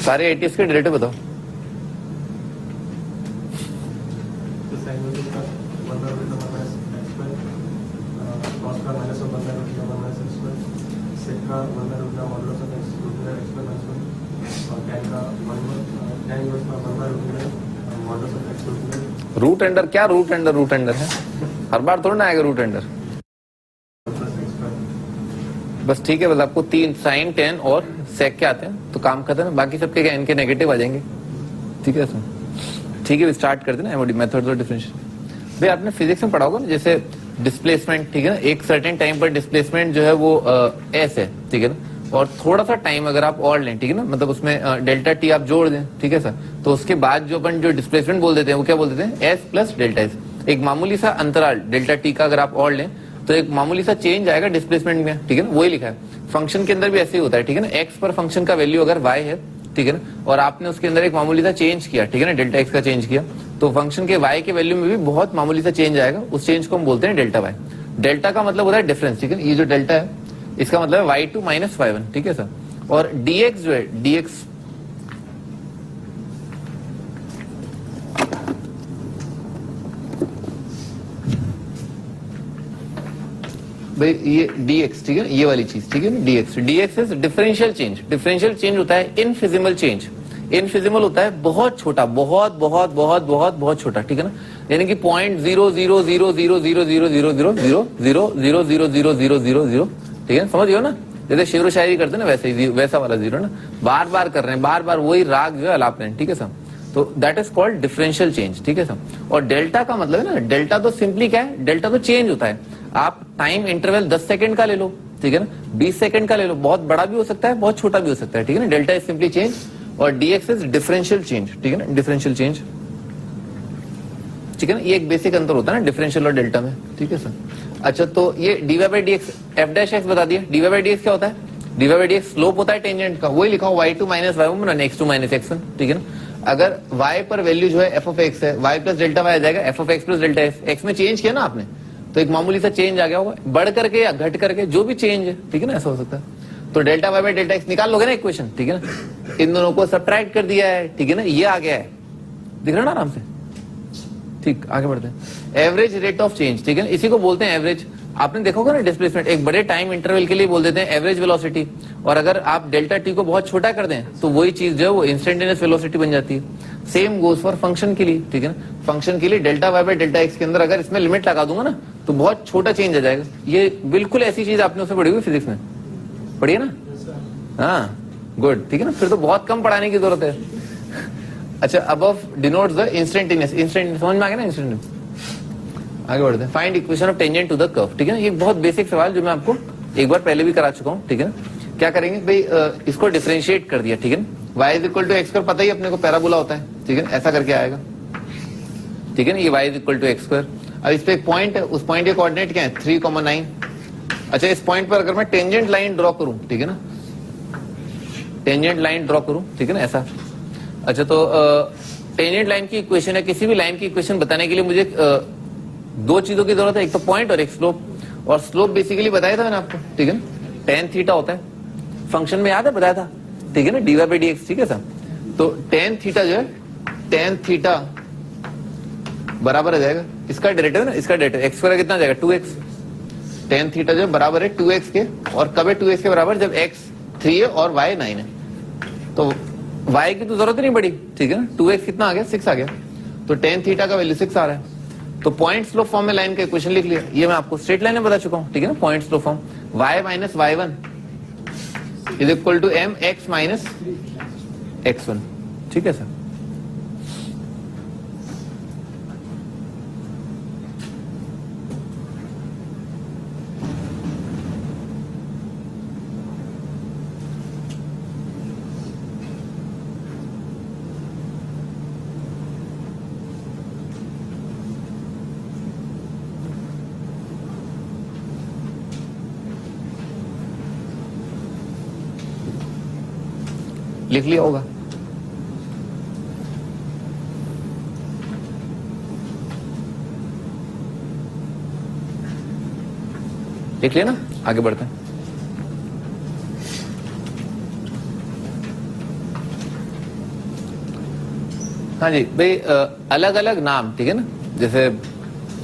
सारे एटीएस के डेरिवेटिव बताओ। रूट अंडर क्या रूट अंडर है, हर बार थोड़ा ना आएगा रूट अंडर। बस ठीक है, बस आपको 3 साइन 10 और सेक के आते हैं तो काम खत्म है, बाकी सबके क्या इनके नेगेटिव आ जाएंगे। ठीक है सर, ठीक है स्टार्ट करते ना एमओडी मेथड्स और डिफरेंशियल। भाई आपने फिजिक्स में पढ़ा होगा ना, जैसे डिस्प्लेसमेंट, ठीक है ना, एक सर्टेन टाइम पर डिस्प्लेसमेंट जो है वो एस है, ठीक है ना, और थोड़ा सा टाइम अगर आप और लें, ठीक है ना, मतलब उसमें डेल्टा टी आप जोड़ दें, ठीक है सर, तो उसके बाद जो अपन जो डिस्प्लेसमेंट बोल देते हैं वो क्या बोल देते हैं, एस प्लस डेल्टा एस। एक मामूली सा अंतराल डेल्टा टी का अगर आप और लें तो एक मामूली सा चेंज आएगा डिस्प्लेसमेंट में, ठीक है ना, वही लिखा है। फंक्शन के अंदर भी ऐसे ही होता है, ठीक है ना, एक्स पर फंक्शन का वैल्यू अगर वाई है, ठीक है ना, और आपने उसके अंदर एक मामूली सा चेंज किया, ठीक है ना, डेल्टा एक्स का चेंज किया, तो फंक्शन के वाई के वैल्यू में भी बहुत मामूली सा चेंज आएगा, उस चेंज को हम बोलते हैं डेल्टा वाई। डेल्टा का मतलब होता है डिफरेंस, ठीक है, ये जो डेल्टा है इसका मतलब है y two minus y one, ठीक है सर। और डीएक्स जो है, डीएक्स भाई ये dx, ठीक है, ये वाली चीज, ठीक है ना, dx is differential change. Differential change होता है इनफिजिबल चेंज। इनफिजिबल होता है बहुत छोटा, बहुत बहुत बहुत बहुत बहुत छोटा, ठीक है ना, यानी कि 0.000000000000000, ठीक है, समझ गए ना, जैसे शेर व शायरी करते ना वैसे ही, वैसा वाला जीरो ना, बार बार कर रहे हैं, बार बार वही राग जो है अलाप रहे हैं, ठीक है सर, तो that is called differential change, ठीक है सर। और डेल्टा का मतलब है ना, डेल्टा तो सिंपली क्या है, डेल्टा तो चेंज होता है। आप टाइम इंटरवल 10 सेकंड का ले लो, ठीक है ना, 20 सेकंड का ले लो, बहुत बड़ा भी हो सकता है, बहुत छोटा भी हो सकता है, ठीक है ना, डेल्टा इज सिंपली चेंज और डीएक्स इज डिफरेंशियल चेंज, ठीक है ना, डिफरेंशियल चेंज, ठीक है ना, ये एक बेसिक अंतर होता है ना डिफरेंशियल और डेल्टा में, ठीक है सर। अच्छा, तो ये d y by d x f dash x बता दिया। डीवाई बाई डी एक्स क्या होता है, d y by d x slope होता है टेंजेंट का, वही लिखा हो y two minus y one x two minus x one, ठीक है ना। अगर y पर वैल्यू जो है एफ ऑफ एक्स है, y प्लस डेल्टा वाई आ जाएगा, f of x plus delta x, x में चेंज किया ना आपने, तो एक मामूली सा चेंज आ गया होगा, बढ़ करके या घट करके, जो भी चेंज है, ठीक है ना, ऐसा हो सकता है। तो delta y by delta x निकाल लोगे ना इक्वेशन, ठीक है ना, इन दोनों को सब्ट्रैक्ट कर दिया है, ठीक है ना, ये आ गया है, दिख रहा ना आराम से, ठीक, आगे बढ़ते हैं। एवरेज रेट ऑफ चेंज, ठीक है, इसी को बोलते हैं एवरेज। आपने देखा होगा ना डिस्प्लेसमेंट एक बड़े टाइम इंटरवल के लिए बोल देते हैं एवरेज वेलोसिटी, और अगर आप डेल्टा टी को बहुत छोटा कर दें तो वही चीज जो है वो इंस्टेंटेनियस वेलोसिटी बन जाती है। सेम गोज फॉर फंक्शन के लिए, ठीक है ना, फंक्शन के लिए delta y by delta x के अंदर अगर इसमें लिमिट लगा दूंगा ना तो बहुत छोटा चेंज आ जाएगा। ये बिल्कुल ऐसी चीज आपने उसमें पढ़ी हुई फिजिक्स में, पढ़ी है ना, हाँ गुड, ठीक है ना, फिर तो बहुत कम पढ़ाने की जरूरत है। अच्छा, above denotes the instantaneous, instantaneous समझ में आ गया ना, इंस्टेंटेनियस। आगे बढ़ते हैं, find equation of tangent to the curve, ठीक है ना, ये बहुत बेसिक सवाल जो मैं आपको एक बार पहले भी करा चुका हूँ, ठीक है ना। क्या करेंगे भाई, इसको डिफरेंशिएट कर दिया, ठीक है ना, y is equal to x square, पता ही अपने को पैराबोला होता है, ठीक है ना, ऐसा करके आएगा, ठीक है ना, ये y is equal to x square. अब इस पे एक पॉइंट है, उस पॉइंट के कोऑर्डिनेट क्या है 3,9। अच्छा, इस पॉइंट पर अगर मैं टेंजेंट लाइन ड्रॉ करूं, ठीक है ना, टेंजेंट लाइन ड्रॉ करूं, ठीक है ना, ऐसा। अच्छा, तो टेंजेंट लाइन की इक्वेशन है, किसी भी लाइन की इक्वेशन बताने के लिए मुझे दो चीजों की जरूरत है, एक तो पॉइंट और एक स्लोप। और स्लोप बेसिकली बताया था मैंने आपको, ठीक है ना, टेन थीटा होता है, फंक्शन में याद है बताया था, ठीक है ना, d y by d x, ठीक है सर। तो टेन थीटा जो है, टेन थीटा बराबर आ जाएगा इसका डेरिवेटिव ना, इसका डेरिवेटिव एक्स स्क्वायर कितना आ जाएगा 2x। टेन थीटा जो बराबर है 2x के, और कब है 2x के बराबर, जब x 3 है और y 9 है। तो y की तो जरूरत ही नहीं पड़ी, ठीक है ना, 2x कितना आ गया 6 आ गया, तो टेन थीटा का वैल्यू 6 आ रहा है। तो पॉइंट स्लोप फॉर्म में लाइन का इक्वेशन लिख लिया, ये मैं आपको स्ट्रेट लाइन में बता चुका हूं, ठीक है ना, point slope form y minus y1 is equal to m x minus x1, ठीक है सर। लिख लिया होगा, लिख लिया ना, आगे बढ़ते हैं। हाँ जी भाई, अलग अलग नाम, ठीक है ना, जैसे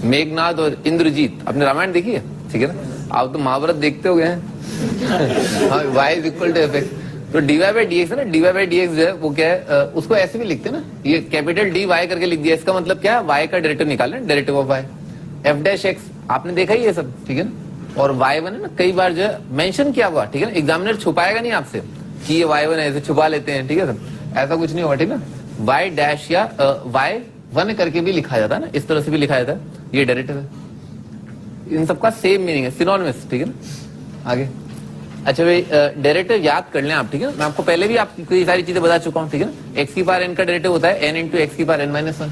मेघनाद और इंद्रजीत, आपने रामायण देखी है, ठीक है ना, आप तो महाभारत देखते हो गए हैं। हाँ, y is equal to f x, तो dy बाई डी एक्स है ना, dy बाई डी एक्स जो है वो क्या है, उसको ऐसे भी लिखते हैं ना, ये कैपिटल डी वाई करके लिख दिया, इसका मतलब क्या है, y का डेरिवेटिव निकालना, derivative of y, F dash x, आपने देखा ही ये सब, ठीक है ना, और y1 है ना, कई बार जो है मेंशन किया हुआ, ठीक है ना, एग्जामिनर छुपाएगा नहीं आपसे कि ये y1 है, ऐसे छुपा लेते हैं, ठीक है सर, ऐसा कुछ नहीं होगा, ठीक है ना, y डैश या y1 करके भी लिखा जाता है ना, इस तरह से भी लिखा जाता है, ये डेरिवेटिव है, इन सबका सेम मीनिंग है, सिनोनिमस, ठीक है ना। आगे अच्छा भाई, डेरिवेटिव याद कर लें आप, ठीक है, मैं आपको पहले भी आपको ये सारी चीजें बता चुका हूँ, ठीक है ना, एक्स की पावर एन का डेरिवेटिव होता है एन इंटू एक्स की power n minus one,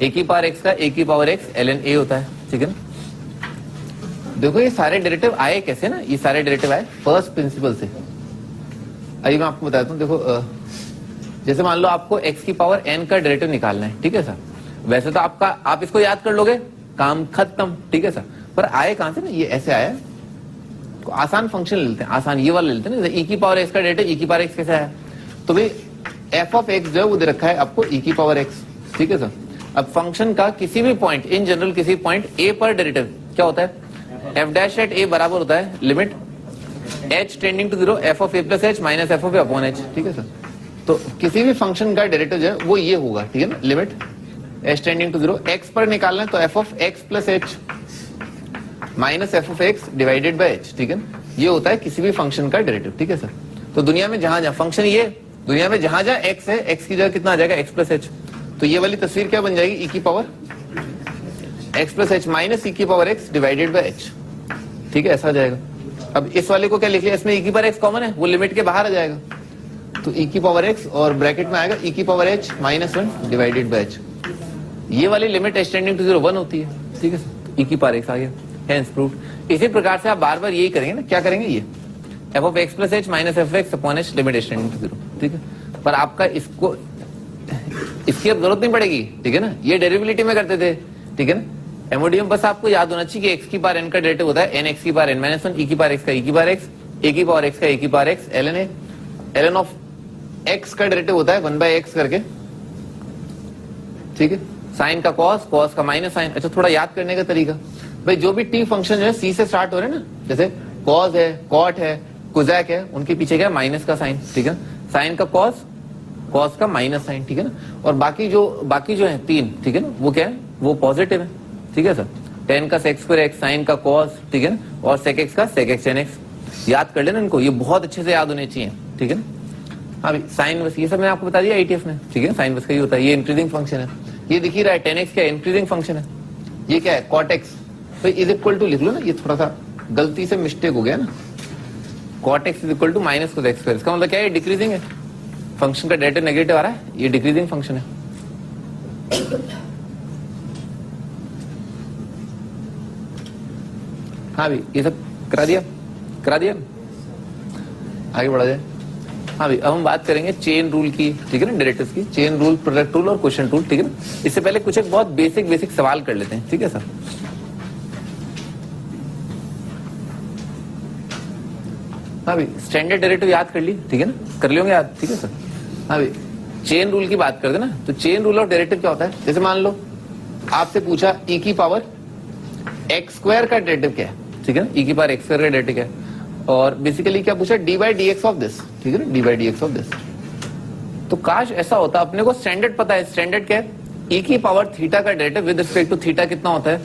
a की पावर एक्स का ए की power x l n a होता है, ठीक है ना। देखो ये सारे डेरिवेटिव आए कैसे ना, ये सारे डेरिवेटिव आए फर्स्ट प्रिंसिपल से। आइए मैं आपको बताता हूँ, देखो जैसे मान लो आपको एक्स की पावर एन का डेरिवेटिव निकालना है, ठीक है सर, वैसे तो आप इसको याद कर लोगे, काम खत्म, ठीक है सर, पर आए कहां से ना, ये ऐसे आया, तो आसान फंक्शन ले लेते हैं, आसान ये वाला लेते हैं ना, ई की पावर एक्स का डेरिवेटिव ई की पावर एक्स कैसे आया, तो भाई एफ ऑफ एक्स जो है वो दे रखा है आपको ई की पावर एक्स, ठीक है सर। अब फंक्शन का किसी भी पॉइंट, इन जनरल किसी पॉइंट ए पर डेरिवेटिव क्या होता है, एफ डैश एट ए बराबर होता है limit h tending to zero f of a plus h minus f of a upon h, ठीक है सर। तो किसी भी फंक्शन का डेरिवेटिव जो है वो ये होगा, ठीक है ना, limit h tending to zero, x पर निकालना है तो f of x plus h minus f of x divided by h, ठीक है ना, ये होता है किसी भी फंक्शन का डेरिवेटिव, ठीक है सर। तो दुनिया में जहां जहां फंक्शन ये, दुनिया में जहां जहां एक्स है, एक्स की जगह कितना आ जाएगा, एक्स प्लस एच, तो ये वाली तस्वीर क्या बन जाएगी, ई की power x plus h minus e की power x divided by h, ठीक है, ऐसा आ जाएगा। अब इस वाले को क्या लिख लिया, इसमें ई की पावर एक्स कॉमन है, वो लिमिट के बाहर आ जाएगा, तो ई की पावर एक्स और ब्रैकेट में आएगा ई की power h minus one divided by h, ये वाली limit h tending to zero one होती है, ठीक है सर, ई की पावर एक्स आ गया, हेंस प्रूव्ड। इसी प्रकार से आप बार बार यही करेंगे ना, क्या करेंगे, ये f of x plus h minus f x upon h limit h tending to zero, ठीक है, पर आपका इसको इसकी अब जरूरत नहीं पड़ेगी, ठीक है ना, ये डेरिवेटिव में करते थे, ठीक है ना, एमओडीएम बस आपको याद होना चाहिए कि एक्स की पावर एन का डेरिवेटिव होता है एन एक्स की पावर एन माइनस वन, ई की पावर एक्स का ई की पावर एक्स, ए की पावर एक्स का ए की power x l n a, l n of x का डेरिवेटिव होता है वन बाय एक्स करके, ठीक है, साइन का कॉस, कॉस का माइनस साइन। अच्छा थोड़ा याद करने का तरीका, भाई जो भी टी फंक्शन जो है सी से स्टार्ट हो रहे हैं ना, जैसे कॉस है, कॉट है, कोजैक है, उनके पीछे क्या है, माइनस का साइन, ठीक है, साइन का कॉस, कॉस का माइनस साइन, ठीक है ना, और बाकी जो है तीन, ठीक है ना, वो क्या है, वो पॉजिटिव है, ठीक है सर, टेन का सेक स्क्वायर एक्स, साइन का कॉस, ठीक है ना, और सेक एक्स का सेक एक्स टेन एक्स, याद कर लेना इनको, ये बहुत अच्छे से याद होने चाहिए, ठीक है ना। हाँ भाई साइन बस ये सब मैंने आपको बता दिया आईटीएफ में, ठीक है, साइन बस का ही होता है, ये इंक्रीजिंग फंक्शन है, ये दिख ही रहा है, टेन एक्स क्या इंक्रीजिंग फंक्शन है, ये क्या है कॉट एक्स, तो इज इक्वल टू लिख लो ना, ये थोड़ा सा गलती से मिस्टेक हो गया ना, cot x is equal to minus cos x square, इसका मतलब क्या है, डिक्रीजिंग है, फंक्शन का डेरिवेटिव नेगेटिव आ रहा है, ये डिक्रीजिंग फंक्शन है। हाँ भाई ये सब करा दिया आगे बढ़ा जाए। हाँ भाई अब हम बात करेंगे चेन रूल की, ठीक है ना, डेरिवेटिव्स की, चेन रूल, प्रोडक्ट रूल और क्वोशिएंट रूल, ठीक है ना। इससे पहले कुछ एक बहुत बेसिक सवाल कर लेते हैं, ठीक है सर। हाँ भाई स्टैंडर्ड डेरिवेटिव याद कर ली, ठीक है ना, कर लियोगे याद, ठीक है सर। हाँ भाई चेन रूल की बात करते ना, तो चेन रूल ऑफ डेरिवेटिव क्या होता है, जैसे मान लो आपसे पूछा ई की पावर एक्स स्क्वायर का डेरिवेटिव क्या है, ठीक है ना, ई की पावर एक्स स्क्वायर का डेरिवेटिव क्या है, और बेसिकली क्या पूछा, D by d x of this, ठीक है ना, D by d x of this. तो काश ऐसा होता, अपने को स्टैंडर्ड पता है, स्टैंडर्ड क्या है, ई की पावर थीटा का derivative with respect to theta कितना होता है,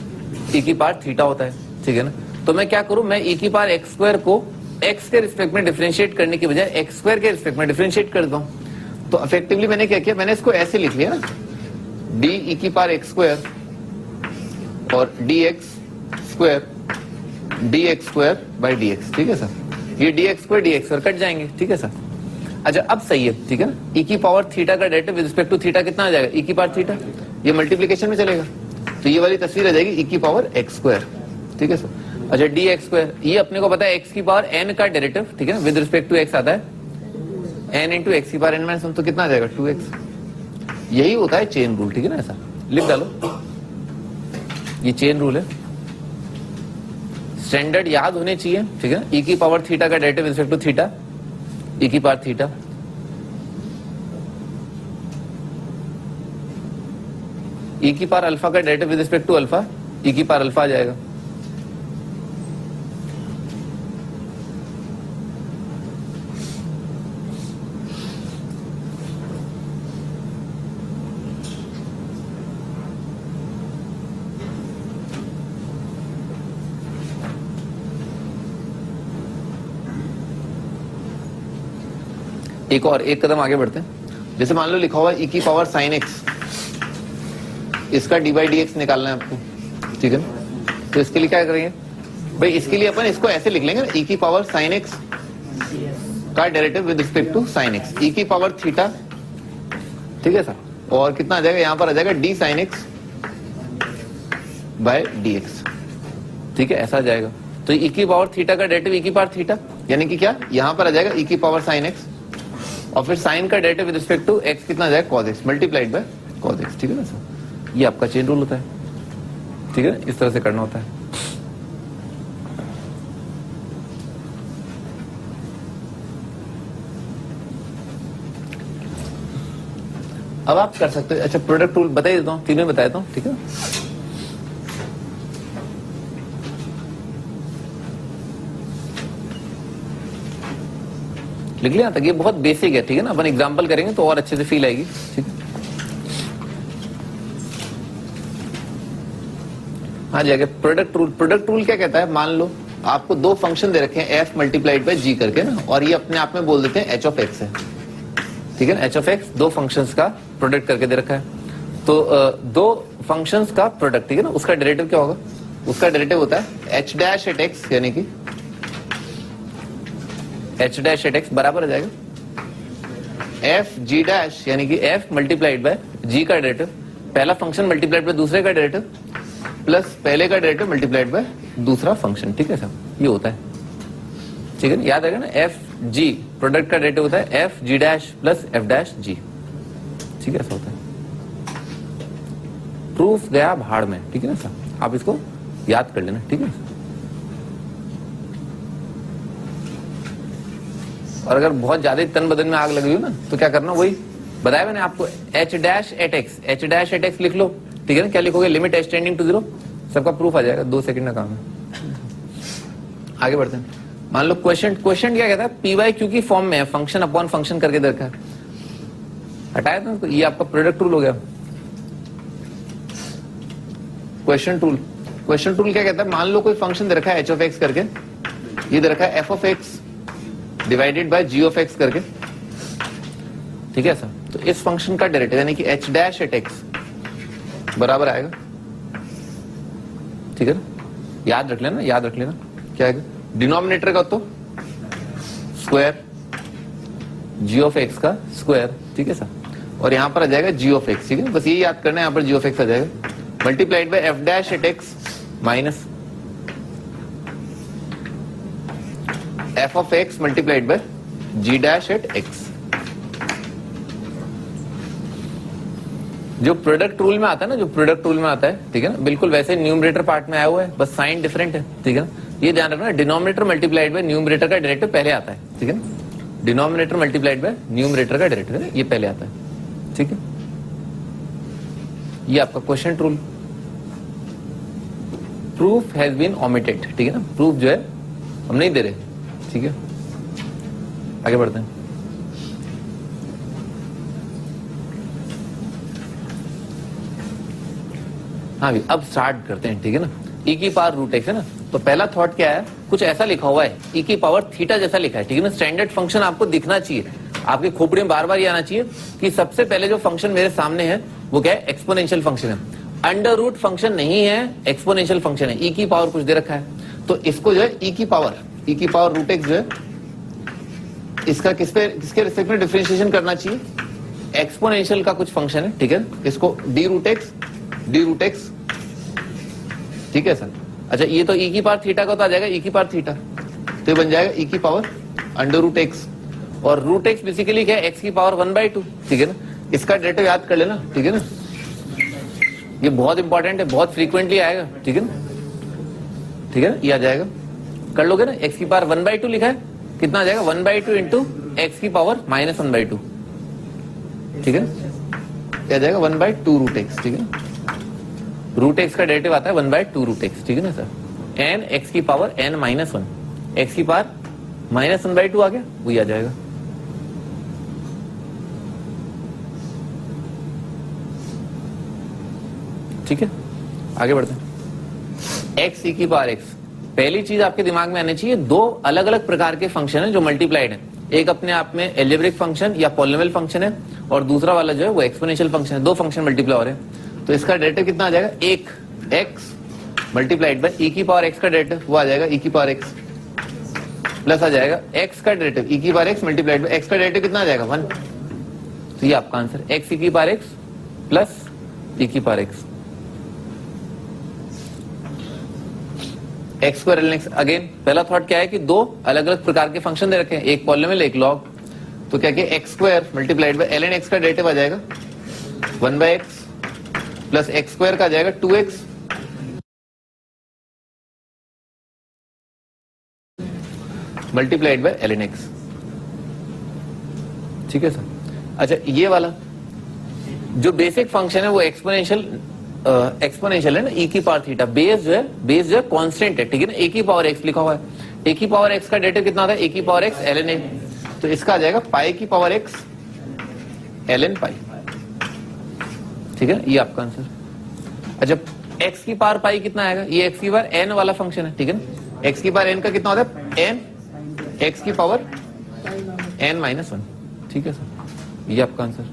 ई की पावर थीटा होता है, ठीक है ना। तो मैं क्या करूं, मैं ई की पावर एक्स स्क्वायर को एक्स के रिस्पेक्ट में डिफरेंशिएट करने की बजाय एक्स स्क्वायर के रिस्पेक्ट में डिफरेंशिएट कर दूं। तो इफेक्टिवली मैंने क्या किया, मैंने इसको ऐसे लिख लिया ना, डी ई की पावर एक्स स्क्वायर और D x square dx square by dx, ठीक है सर, ये dx स्क्वायर कट जाएंगे, ठीक है सर। अच्छा अब सही है, ठीक है ना, e की पावर थीटा का derivative with respect to theta कितना आ जाएगा, e की पावर थीटा, ये मल्टीप्लिकेशन में चलेगा, तो ये वाली तस्वीर आ जाएगी e की पावर x स्क्वायर, ठीक है सर। अच्छा dx स्क्वायर, ये अपने को पता है x की पावर n का डेरिवेटिव, ठीक है ना, विद रिस्पेक्ट टू x आता है n इंटू एक्स की पावर n माइनस वन, तो कितना आ जाएगा 2x, यही होता है चेन रूल, ठीक है ना, ऐसा लिख डालो, ये चेन रूल है, स्टैंडर्ड याद होने चाहिए, ठीक है, ई की पावर थीटा का derivative with respect to theta, e की पावर थीटा, ई की पावर अल्फा का derivative with respect to alpha e की पावर अल्फा आ जाएगा। एक और एक कदम आगे बढ़ते हैं। जैसे मान लो लिखा हुआ ई की पावर साइन एक्स, इसका डी बाई डी एक्स निकालना है आपको, ठीक है ना। तो इसके लिए क्या करेंगे भाई, इसके लिए अपन इसको ऐसे लिख लेंगे ना, ई की पावर साइन एक्स का derivative with respect to sine x, e की पावर थीटा, ठीक है सर। और कितना आ जाएगा, यहां पर आ जाएगा d sine x by d x, ठीक है, ऐसा आ जाएगा। तो ई की पावर थीटा का डेरिवेटिव ई की पावर थीटा, यानी कि क्या, यहां पर आ जाएगा ई की पावर साइन एक्स और फिर साइन का derivative with respect to x कितना आ जाएगा, cos x multiplied by cos x, ठीक है ना सर। ये आपका चेन रूल होता है, ठीक है, इस तरह से करना होता है। अब आप कर सकते हो। अच्छा, प्रोडक्ट रूल बता देता हूँ, तीनों बता देता हूँ, ठीक है। लिख लिया तक, ये बहुत बेसिक है, ठीक है ना। अपन एग्जांपल करेंगे तो और अच्छे से फील आएगी, ठीक है। आ जाएगा प्रोडक्ट रूल। प्रोडक्ट रूल क्या कहता है, मान लो आपको दो फंक्शन दे रखे हैं एफ मल्टीप्लाइड बाय जी करके ना, और ये अपने आप में बोल देते हैं एच ऑफ एक्स है, ठीक है ना। एच ऑफ एक्स दो फंक्शंस का प्रोडक्ट करके दे रखा है, तो दो फंक्शंस का प्रोडक्ट, ठीक है ना, उसका डेरिवेटिव क्या होगा, उसका डेरिवेटिव होता है एच डैश एट एक्स, यानी कि एच डैश एट एक्स बराबर आ जाएगा एफ जी डैश, यानी कि एफ मल्टीप्लाइड बाय जी का डेरिवेटिव, पहला फंक्शन मल्टीप्लाइड बाय दूसरे का डेरिवेटिव प्लस पहले का डेरिवेटिव मल्टीप्लाइड बाय दूसरा फंक्शन, ठीक है साहब, ये होता है, ठीक है ना। याद रखेगा ना, एफ जी प्रोडक्ट का डेरिवेटिव होता है f g dash plus f dash g, ठीक है, ऐसा होता है। प्रूफ गया भाड़ में, ठीक है ना साहब, आप इसको याद कर लेना, ठीक है। और अगर बहुत ज्यादा तन बदन में आग लगी हो ना, तो क्या करना, वही बताया मैंने आपको, h dash at x, h dash at x लिख लो, ठीक है ना। क्या लिखोगे, limit h tending to zero, सबका प्रूफ आ जाएगा, 2 सेकंड का काम है। आगे बढ़ते हैं। मान लो क्वेश्चन क्या कहता है, पी वाई क्यू की फॉर्म में है, फंक्शन अपॉन फंक्शन करके दे रखा है, हटाया था, ये आपका प्रोडक्ट रूल हो गया। क्वेश्चन टूल क्या कहता है, मान लो कोई फंक्शन दे रखा है एच ऑफ एक्स करके, ये दे रखा है f of x divided by g of x करके, ठीक है सर। तो इस फंक्शन का डेरिवेटिव यानी कि एच डैश एट एक्स बराबर आएगा, ठीक है ना। याद रख लेना, याद रख लेना क्या आएगा, डिनोमिनेटर का तो स्क्वायर जी ऑफ एक्स का स्क्वायर, ठीक है सर, और यहां पर आ जाएगा जी ऑफ एक्स, ठीक है, बस ये याद करना है, यहां पर जी ऑफ एक्स आ जाएगा multiplied by f dash at x minus f of x multiplied by g dash at x. जो प्रोडक्ट रूल में आता है ना, जो प्रोडक्ट रूल में आता है, ठीक है ना, बिल्कुल वैसे न्यूमरेटर पार्ट में आया हुआ है, बस साइन डिफरेंट है, ठीक है ना। ये ध्यान रखना, डिनोमिनेटर मल्टीप्लाइड बाय न्यूमरेटर का डेरिवेटिव पहले आता है, ठीक है ना। डिनोमिनेटर मल्टीप्लाइड बाय न्यूमरेटर का डेरिवेटिव है, ये पहले आता है, ठीक है। ये आपका question rule. Proof has been omitted, ठीक है ना, प्रूफ जो है हम नहीं दे रहे, ठीक है। आगे बढ़ते हैं। हाँ भी, अब स्टार्ट करते हैं, ठीक है ना। ई की पावर रूट एक्स है ना, तो पहला थॉट क्या है, कुछ ऐसा लिखा हुआ है, ई की पावर थीटा जैसा लिखा है, ठीक है ना। स्टैंडर्ड फंक्शन आपको दिखना चाहिए, आपकी खोपड़ी में बार बार ये आना चाहिए कि सबसे पहले जो फंक्शन मेरे सामने है वो क्या है, एक्सपोनेंशियल फंक्शन है, अंडर रूट फंक्शन नहीं है, एक्सपोनेंशियल फंक्शन है। ई की पावर कुछ दे रखा है, तो इसको जो है ई की पावर रूट एक्स जो है, इसका किसके रिस्पेक्ट में डिफरेंशिएशन करना चाहिए, एक्सपोनेंशियल का कुछ फंक्शन है, ठीक है, इसको डी रूट एक्स, ठीक है सर। अच्छा, ये तो ई की पावर थीटा का तो आ जाएगा ई की पावर थीटा, तो ये बन जाएगा ई की पावर अंडर रूट एक्स, और रूट एक्स बेसिकली क्या है, एक्स की पावर 1/2, ठीक है ना। इसका डेरिवेटिव याद कर लेना, ठीक है ना, ये बहुत इंपॉर्टेंट है, बहुत फ्रीक्वेंटली आएगा, ठीक है ना, ठीक है ना, ये आ जाएगा, कर लोगे ना। एक्स की पावर 1/2 लिखा है, कितना आ जाएगा, 1/2 इंटू एक्स की पावर -1/2, ठीक है ना, क्या आ जाएगा 1/2 रूट एक्स, ठीक है ना। रूट एक्स का डेरिवेटिव आता है 1/2 रूट एक्स, ठीक है ना सर। एन एक्स की पावर n माइनस 1, एक्स की पावर -1/2 आ गया, वही आ जाएगा। ठीक है, आगे बढ़ते हैं। एक्स ई की पावर एक्स, पहली चीज आपके दिमाग में आनी चाहिए, दो अलग अलग प्रकार के फंक्शन है जो मल्टीप्लाइड है। एक अपने आप में एल्जेब्रिक फंक्शन या पॉलिनोमियल फंक्शन है, और दूसरा वाला जो है वो एक्सपोनेंशियल फंक्शन है। दो फंक्शन मल्टीप्लाई हो रहे हैं, तो इसका डेरिवेटिव कितना आ जाएगा, एक एक्स मल्टीप्लाइड बाय ई की पावर एक्स का डेरिवेटिव, वो आ जाएगा ई की पावर एक्स, प्लस आ जाएगा एक्स का डेरिवेटिव ई की power x multiplied by x का डेरिवेटिव कितना आ जाएगा 1। तो ये आपका आंसर, एक्स ई की पावर एक्स प्लस ई की power x. X square ln x, again पहला थॉट क्या है कि दो अलग अलग प्रकार के फंक्शन दे रखे हैं, एक पॉलिनोमियल एक लॉग। तो क्या कि x square multiplied bye ln x का डेरिवेटिव आ जाएगा 1/x प्लस एक्स स्क्वायर का आ जाएगा 2x multiplied by ln x। ठीक है सर। अच्छा, ये वाला जो बेसिक फंक्शन है वो एक्सपोनेंशियल है ना, e की पावर थीटा। बेस जो है कांस्टेंट है, ठीक है ना, a की पावर x लिखा हुआ है। a की पावर x का डेरिवेटिव कितना होता है, a की पावर x ln a, तो इसका आ जाएगा पाई की पावर x ln पाई। ठीक है, ये आपका आंसर। अच्छा, x की पावर पाई कितना आएगा, ये x की पावर n वाला फंक्शन है, ठीक है ना। x की पावर n का कितना होता है, n x की पावर n-1। ठीक है सर, ये आपका आंसर।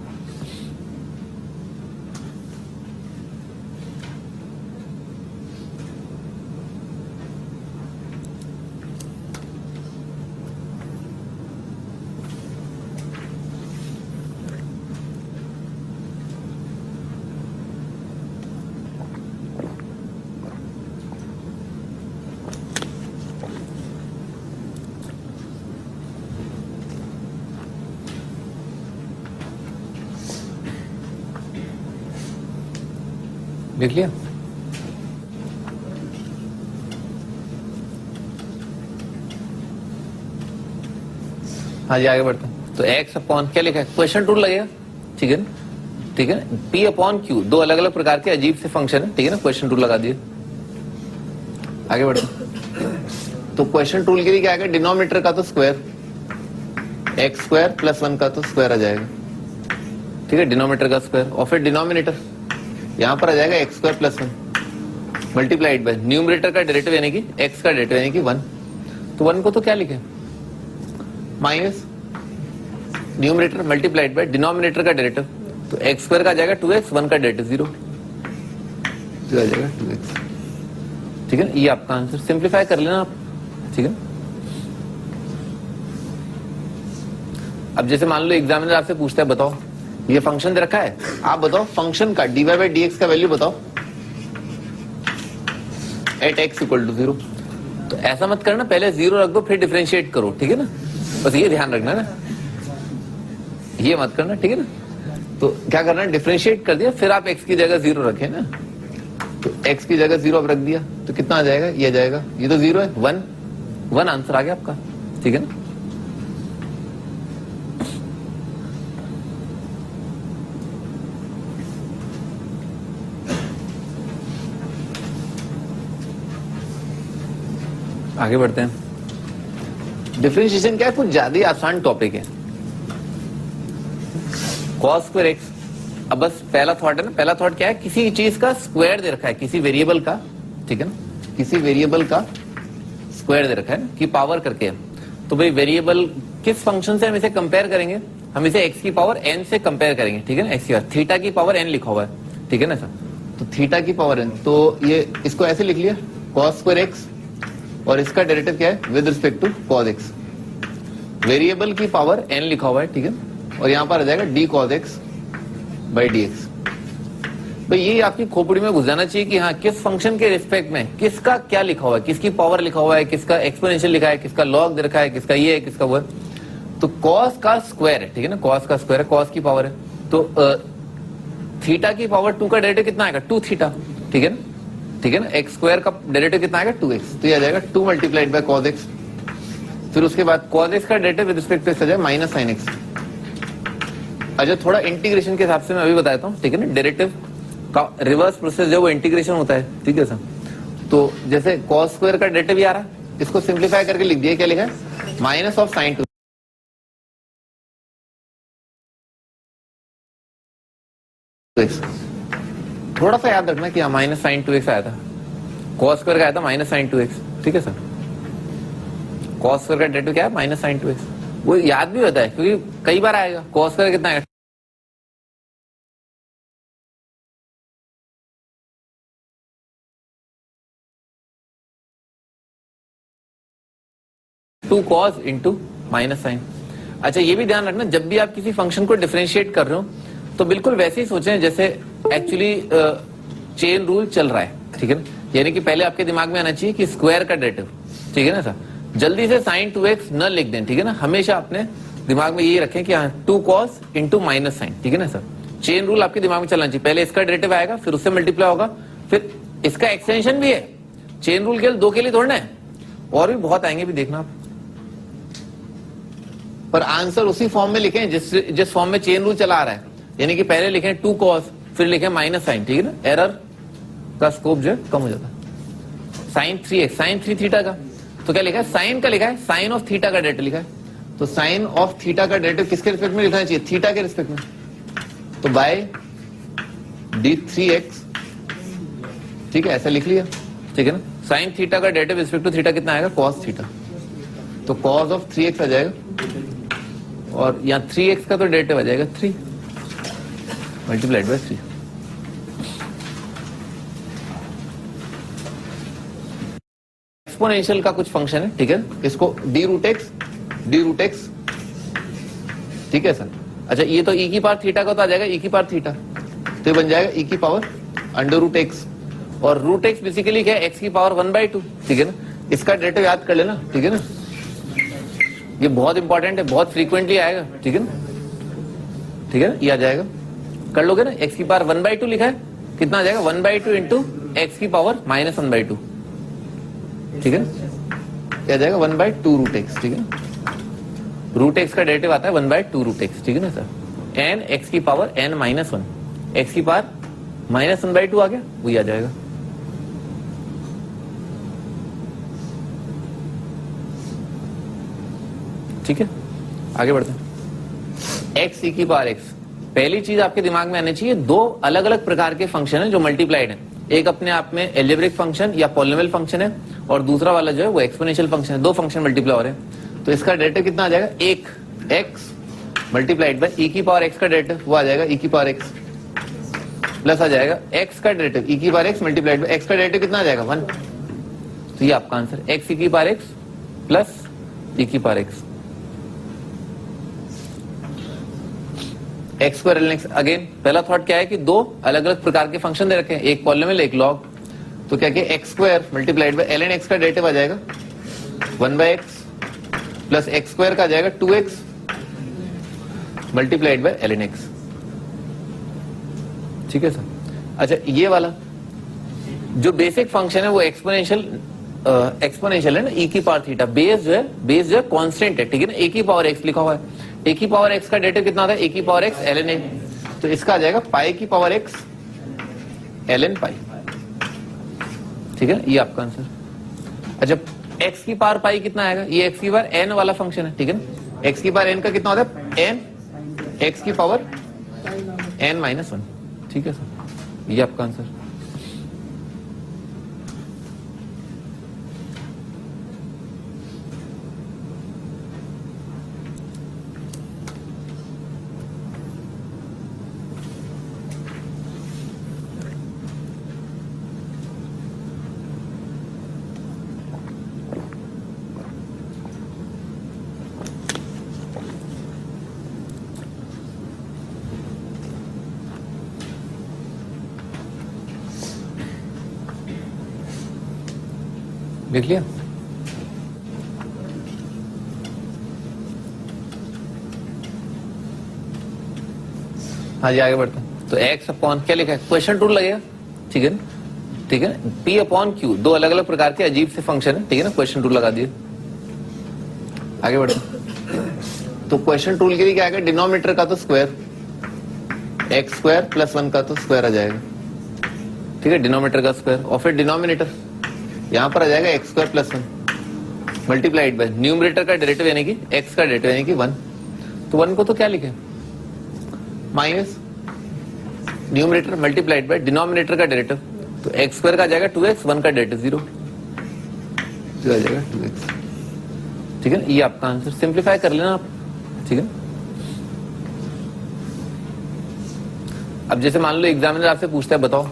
देख लिया। हाँ जी, आगे बढ़ते हैं। तो x अपॉन क्या लिखा है, क्वेश्चन टूल लगेगा, ठीक है ना, ठीक है ना। p अपॉन q, दो अलग अलग प्रकार के अजीब से फंक्शन है, ठीक है ना, क्वेश्चन टूल लगा दिए। आगे बढ़ते हैं। तो क्वेश्चन टूल के लिए क्या आएगा, डिनोमिनेटर का तो स्क्वायर, एक्स स्क्वायर प्लस 1 का तो स्क्वायर आ जाएगा, ठीक है, डिनोमिनेटर का स्क्वायर, और फिर डिनोमिनेटर यहां पर आ जाएगा x square plus 1 multiplied by numerator का डेरिवेटिव यानी कि एक्स का डेरिवेटिव यानी कि 1। तो 1 को तो क्या लिखे, minus numerator multiplied by denominator का डेरिवेटिव, तो एक्स स्क्वायर का आ जाएगा 2x, 1 का डेरिवेटिव 0, तो आ जाएगा 2x। ठीक है, ये आपका आंसर। सिंप्लीफाई कर लेना आप, ठीक है। अब जैसे मान लो एग्जामिनर आपसे पूछता है, बताओ ये फंक्शन दे रखा है, आप बताओ फंक्शन का dy बाई dx का वैल्यू बताओ एट x इक्वल टू 0। तो ऐसा मत करना, पहले 0 रख दो फिर डिफरेंशिएट करो, ठीक है ना, बस ये ध्यान रखना ना, ये मत करना, ठीक है ना। तो क्या करना, डिफरेंशिएट कर दिया, फिर आप x की जगह 0 रखे ना, तो x की जगह 0 आप रख दिया, तो कितना आ जाएगा, ये जाएगा, ये तो 0 है, 1 आंसर आ गया आपका, ठीक है ना। आगे बढ़ते हैं। डिफरेंशिएशन क्या है, कुछ ज्यादा ही आसान टॉपिक है। cos स्क्वायर एक्स, अब बस पहला थॉट है ना, पहला थॉट क्या है, किसी चीज का स्क्वायर दे रखा है, किसी वेरिएबल का, ठीक है ना, किसी वेरिएबल का स्क्वायर दे रखा है ना, कि पावर करके है। तो भाई वेरिएबल किस फंक्शन से हम इसे कंपेयर करेंगे, हम इसे x की पावर n से कंपेयर करेंगे, ठीक है ना, x की पावर थीटा की पावर n लिखा हुआ है, ठीक है ना सर। तो थीटा की पावर n, तो ये इसको ऐसे लिख लिया cos स्क्वायर एक्स, और इसका डेरिवेटिव क्या है with respect to cos x, variable की पावर n लिखा हुआ है, ठीक है, और यहां पर आ जाएगा d cos x by dx। भाई ये आपकी खोपड़ी में घुस जाना चाहिए कि हाँ किस फंक्शन के रिस्पेक्ट में किसका क्या लिखा हुआ है, किसकी पावर लिखा हुआ है, किसका एक्सपोनेंशियल लिखा है, किसका लॉग दे रखा है, किसका ये है, किसका वो है। तो cos का स्क्वायर है, ठीक है ना, cos का स्क्वायर है, cos की पावर है, तो थीटा की पावर 2 का डेरिवेटिव कितना आएगा, 2 थीटा, ठीक है ना, ठीक है ना। एक्स स्क्वायर का डेरिवेटिव कितना आएगा 2x, तो ये आ जाएगा 2 मल्टीप्लाइड बाय cos x, फिर उसके बाद cos x का derivative with respect to x आ जाएगा माइनस sin x। अच्छा, थोड़ा इंटीग्रेशन के हिसाब से मैं अभी बताता हूँ, ठीक है ना, डेरिवेटिव का रिवर्स प्रोसेस जो वो इंटीग्रेशन होता है, ठीक है सर। तो जैसे cos स्क्वायर का डेरिवेटिव भी आ रहा है, इसको सिंप्लीफाई करके लिख दिया, क्या लिखा है, माइनस ऑफ साइन 2x। थोड़ा सा याद रखना कि माइनस साइन 2x आया था, cos स्क्वायर का आया था माइनस साइन 2x, ठीक है सर। cos स्क्वायर का डेरिवेटिव क्या है, माइनस साइन 2x। वो याद भी होता है क्योंकि कई बार आएगा। cos स्क्वायर कितना आएगा, 2 cos इंटू माइनस साइन। अच्छा ये भी ध्यान रखना, जब भी आप किसी फंक्शन को डिफरेंशिएट कर रहे हो तो बिल्कुल वैसे ही सोचें जैसे एक्चुअली चेन रूल चल रहा है, ठीक है ना। यानी कि पहले आपके दिमाग में आना चाहिए कि स्क्वायर का डेरिवेटिव, ठीक है ना सर। जल्दी से साइन 2x न लिख दें, ठीक है ना। हमेशा अपने दिमाग में यही रखें कि हाँ 2 cos इंटू माइनस साइन, ठीक है ना सर। चेन रूल आपके दिमाग में चलना चाहिए, पहले इसका डेरिवेटिव आएगा, फिर उससे मल्टीप्लाई होगा, फिर इसका एक्सटेंशन भी है। चेन रूल केवल 2 के लिए तोड़ना है, और भी बहुत आएंगे भी, देखना आप। पर आंसर उसी फॉर्म में लिखें जिस फॉर्म में चेन रूल चला आ रहा है। यानी कि पहले लिखें 2 cos, फिर लिखें माइनस साइन, ठीक है ना। एरर का स्कोप जो है कम हो जाता है। साइन 3x, साइन 3 थीटा का, तो क्या लिखा है, साइन का लिखा है, साइन ऑफ थीटा का डेरिवेटिव लिखा है। तो साइन ऑफ थीटा का डेरिवेटिव किसके रिस्पेक्ट में लिखना चाहिए, थीटा के रिस्पेक्ट में। तो बाय d3x, ठीक है, ऐसा लिख लिया, ठीक है ना। साइन थीटा का डेरिवेटिव रिस्पेक्ट टू थीटा कितना आएगा, cos थीटा। तो cos ऑफ 3x आ जाएगा, और यहाँ 3x का तो डेरिवेटिव आ जाएगा 3 मल्टीप्लाइड बाय 3। एक्सपोनेंशियल का कुछ फंक्शन है, ठीक है, इसको डी रूट एक्स, ठीक है सर। अच्छा ये तो e की पावर थीटा का तो आ जाएगा e की पावर थीटा, तो ये बन जाएगा e की पावर अंडर रूट एक्स, और रूट एक्स बेसिकली क्या है, x की पावर 1/2, ठीक है ना। इसका डेरिवेटिव याद कर लेना, ठीक है ना, ये बहुत इंपॉर्टेंट है, बहुत फ्रीक्वेंटली आएगा, ठीक है ना, ठीक है ना, ये आ जाएगा, कर लोगे ना। x की पावर 1/2 लिखा है, कितना आ जाएगा, 1/2 इंटू एक्स की पावर माइनस 1/2, ठीक है ना, क्या आ जाएगा 1/2 रूट एक्स, ठीक है ना। रूट एक्स का डेरिवेटिव आता है 1/2 रूट एक्स, ठीक है ना सर। एन एक्स की पावर n माइनस 1, एक्स की पावर माइनस 1/2 आ गया, वही आ जाएगा। ठीक है, आगे बढ़ते हैं। एक्स ई की पावर एक्स, पहली चीज आपके दिमाग में आनी चाहिए, दो अलग अलग प्रकार के फंक्शन है जो मल्टीप्लाइड है। एक अपने आप में एल्जेब्रिक फंक्शन या पॉलिनोमियल फंक्शन है, और दूसरा वाला जो है वो एक्सपोनेंशियल फंक्शन है। दो फंक्शन मल्टीप्लाई हो रहे हैं, तो इसका डेरिवेटिव कितना आ जाएगा, एक एक्स मल्टीप्लाइड बाय ई की पावर एक्स का डेरिवेटिव, वो आ जाएगा ई की पावर एक्स, प्लस आ जाएगा एक्स का डेरिवेटिव ई की power x multiplied by x का डेरिवेटिव कितना आ जाएगा 1। तो ये आपका आंसर, एक्स ई की पावर एक्स प्लस ई की power x. X square l n x, again पहला थॉट क्या है कि दो अलग अलग प्रकार के फंक्शन दे रखे हैं, एक पॉलिनोमियल एक लॉग। तो क्या x square multiplied by l n x का डेरिवेटिव आ जाएगा 1/x प्लस एक्स स्क्वायर का आ जाएगा 2x multiplied by l n x, ठीक है सर। अच्छा ये वाला जो बेसिक फंक्शन है वो एक्सपोनेंशियल है ना, e की पावर थीटा। बेस जो है कांस्टेंट है, ठीक है ना, a की पावर x लिखा हुआ है। a की पावर x का डेरिवेटिव कितना होता है, a की पावर x ln a, तो इसका आ जाएगा पाई की पावर x ln पाई, ठीक है, ये आपका आंसर। अच्छा x की पावर पाई कितना आएगा, ये x की पावर n वाला फंक्शन है, ठीक है ना। x की पावर n का कितना होता है, n x की पावर n माइनस 1, ठीक है सर, ये आपका आंसर। देख लिया, हाँ जी आगे बढ़ते हैं। तो x अपॉन क्या लिखा है, क्वेश्चन रूल लगेगा, ठीक है ना, ठीक है ना। p अपॉन q, दो अलग अलग प्रकार के अजीब से फंक्शन है, ठीक है ना, क्वेश्चन रूल लगा दिए, आगे बढ़ते हैं। तो क्वेश्चन रूल के लिए क्या आएगा, डिनोमिनेटर का तो स्क्वायर, एक्स स्क्वायर प्लस 1 का तो स्क्वायर आ जाएगा, ठीक है, डिनोमिनेटर का स्क्वायर, और फिर डिनोमिनेटर यहां पर आ जाएगा x square plus 1 multiplied by numerator का डेरिवेटिव यानी कि एक्स का डेरिवेटिव यानी कि 1। तो 1 को तो क्या लिखे, minus numerator multiplied by denominator का डेरिवेटिव, तो एक्स स्क्वायर का आ जाएगा 2x, 1 का डेरिवेटिव 0 आ जाएगा 2x। ठीक है, ये आपका आंसर, सिंप्लीफाई कर लेना आप। ठीक है, अब जैसे मान लो एग्जामिनर आपसे पूछता है बताओ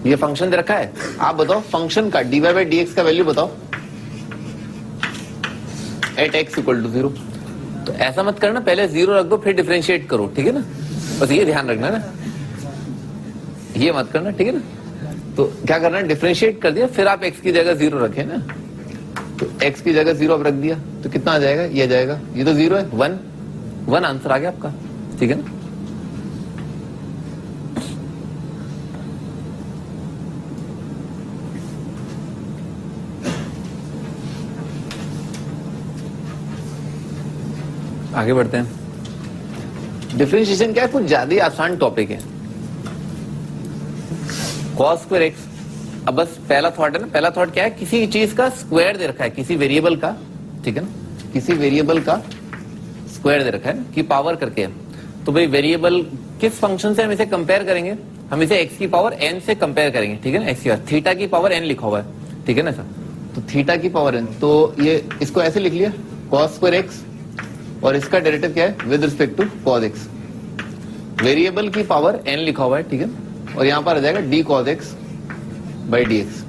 ये फंक्शन दे रखा है, आप बताओ फंक्शन का dy बाई dx का वैल्यू बताओ एट x इक्वल टू 0। तो ऐसा मत करना, पहले 0 रख दो फिर डिफरेंशिएट करो। ठीक है ना, बस ये ध्यान रखना ना, ये मत करना। ठीक है ना, तो क्या करना है, डिफरेंशिएट कर दिया फिर आप x की जगह 0 रखे ना, तो x की जगह 0 आप रख दिया तो कितना आ जाएगा, ये आ जाएगा, ये तो 0 है, 1 आंसर आ गया आपका। ठीक है ना, आगे बढ़ते हैं। डिफरेंशिएशन क्या है, कुछ ज्यादा ही आसान टॉपिक है। cos स्क्वायर एक्स, अब बस पहला थॉट है ना, पहला थॉट क्या है, किसी चीज का स्क्वायर दे रखा है, किसी वेरिएबल का, ठीक है ना, किसी वेरिएबल का स्क्वायर दे रखा है कि पावर करके है, तो भाई वेरिएबल किस फंक्शन से हम इसे कंपेयर करेंगे, हम इसे x की पावर n से कंपेयर करेंगे। ठीक है ना, x की पावर थीटा की पावर n लिखा हुआ है। ठीक है ना सर, तो थीटा की पावर n, तो ये इसको ऐसे लिख लिया cos स्क्वायर एक्स, और इसका डेरिवेटिव क्या है with respect to cos x, variable की पावर n लिखा हुआ है। ठीक है, और यहां पर आ जाएगा d cos x by dx।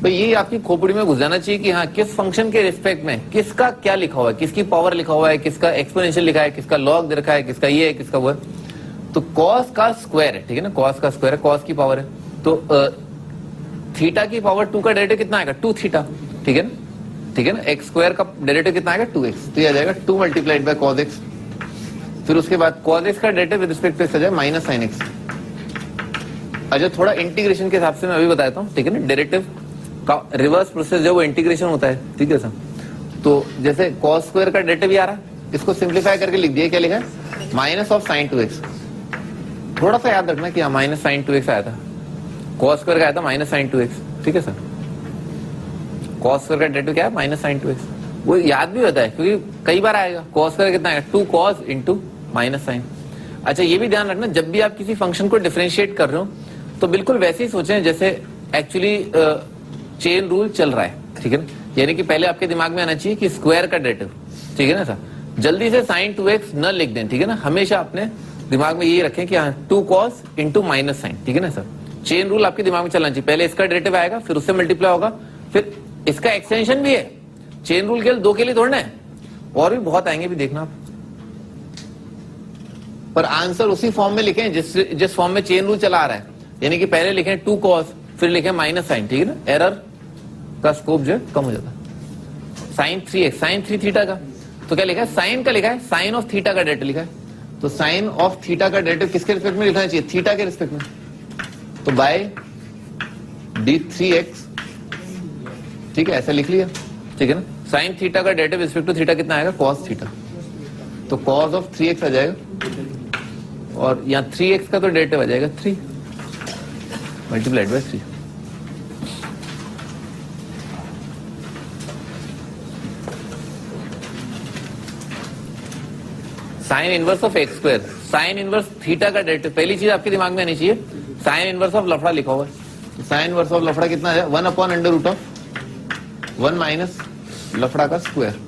भाई ये आपकी खोपड़ी में घुस जाना चाहिए कि हाँ किस फंक्शन के रिस्पेक्ट में किसका क्या लिखा हुआ है, किसकी पावर लिखा हुआ है, किसका एक्सपोनेंशियल लिखा है, किसका लॉग दे रखा है, किसका ये है, किसका वो है। तो cos का स्क्वायर है, ठीक है ना, cos का स्क्वायर है, cos की पावर है, तो थीटा की पावर 2 का डेरिवेटिव कितना आएगा, 2 थीटा। ठीक है ना, ठीक है ना, एक्स स्क्वायर का डेरिवेटिव कितना आएगा 2x, तो ये आ जाएगा 2 मल्टीप्लाइड बाय cos x, फिर उसके बाद cos x का derivative with respect to x आ जाएगा माइनस sin x। अच्छा थोड़ा इंटीग्रेशन के हिसाब से मैं अभी बताता हूँ। ठीक है ना, डेरिवेटिव का रिवर्स प्रोसेस जो वो इंटीग्रेशन होता है। ठीक है सर, तो जैसे cos स्क्वायर का डेरिवेटिव ही आ रहा, इसको सिंप्लीफाई करके लिख दिया, क्या लिखा है, माइनस ऑफ sin 2x। थोड़ा सा याद रखना कि हाँ माइनस sin 2x आया था, cos स्क्वायर का आया था माइनस sin 2x। ठीक है सर, cos स्क्वायर का डेरिवेटिव क्या है, माइनस sin 2x, वो याद भी होता है क्योंकि कई बार आएगा। cos स्क्वायर कितना आएगा, 2 cos इंटू माइनस sin। अच्छा ये भी ध्यान रखना, जब भी आप किसी फंक्शन को डिफरेंशिएट कर रहे हो तो बिल्कुल वैसे ही सोचें जैसे एक्चुअली चेन रूल चल रहा है। ठीक है ना, यानी कि पहले आपके दिमाग में आना चाहिए कि स्क्वायर का डेरिवेटिव। ठीक है ना सर, जल्दी से sin 2x न लिख दें। ठीक है ना, हमेशा अपने दिमाग में यही रखें कि हाँ 2 cos इंटू माइनस sin। ठीक है ना सर, चेन रूल आपके दिमाग में चलना चाहिए, पहले इसका डेरिवेटिव आएगा फिर उससे मल्टीप्लाई होगा, फिर इसका एक्सटेंशन भी है। चेन रूल केवल 2 के लिए थोड़ा है, और भी बहुत आएंगे, भी देखना आप। पर आंसर उसी फॉर्म में लिखें जिस फॉर्म में चेन रूल चला आ रहा है, यानी कि पहले लिखें 2 cos फिर लिखें माइनस sin। ठीक है ना, एरर का स्कोप जो है कम हो जाता है। sin 3x, sin 3 थीटा का, तो क्या लिखा है, साइन का लिखा है, साइन ऑफ थीटा का डेरिवेटिव लिखा है, तो साइन ऑफ थीटा का डेरिवेटिव किसके रिस्पेक्ट में लिखना चाहिए, थीटा के रिस्पेक्ट में, तो बाय d3x। ठीक है, ऐसा लिख लिया। ठीक है ना, साइन थीटा का डेरिवेटिव रिस्पेक्ट टू थीटा कितना आएगा, cos थीटा, तो cos ऑफ 3x आ जाएगा, और यहाँ 3x का तो डेरिवेटिव आ जाएगा 3 multiplied bye 3। Sine inverse of x square, sign inverse theta का डेरिवेटिव, पहली चीज आपके दिमाग में आनी चाहिए, साइन इनवर्स ऑफ लफड़ा लिखा हुआ है, साइन इनवर्स ऑफ लफड़ा कितना है, 1 upon under root of 1 minus लफड़ा का स्क्वायर।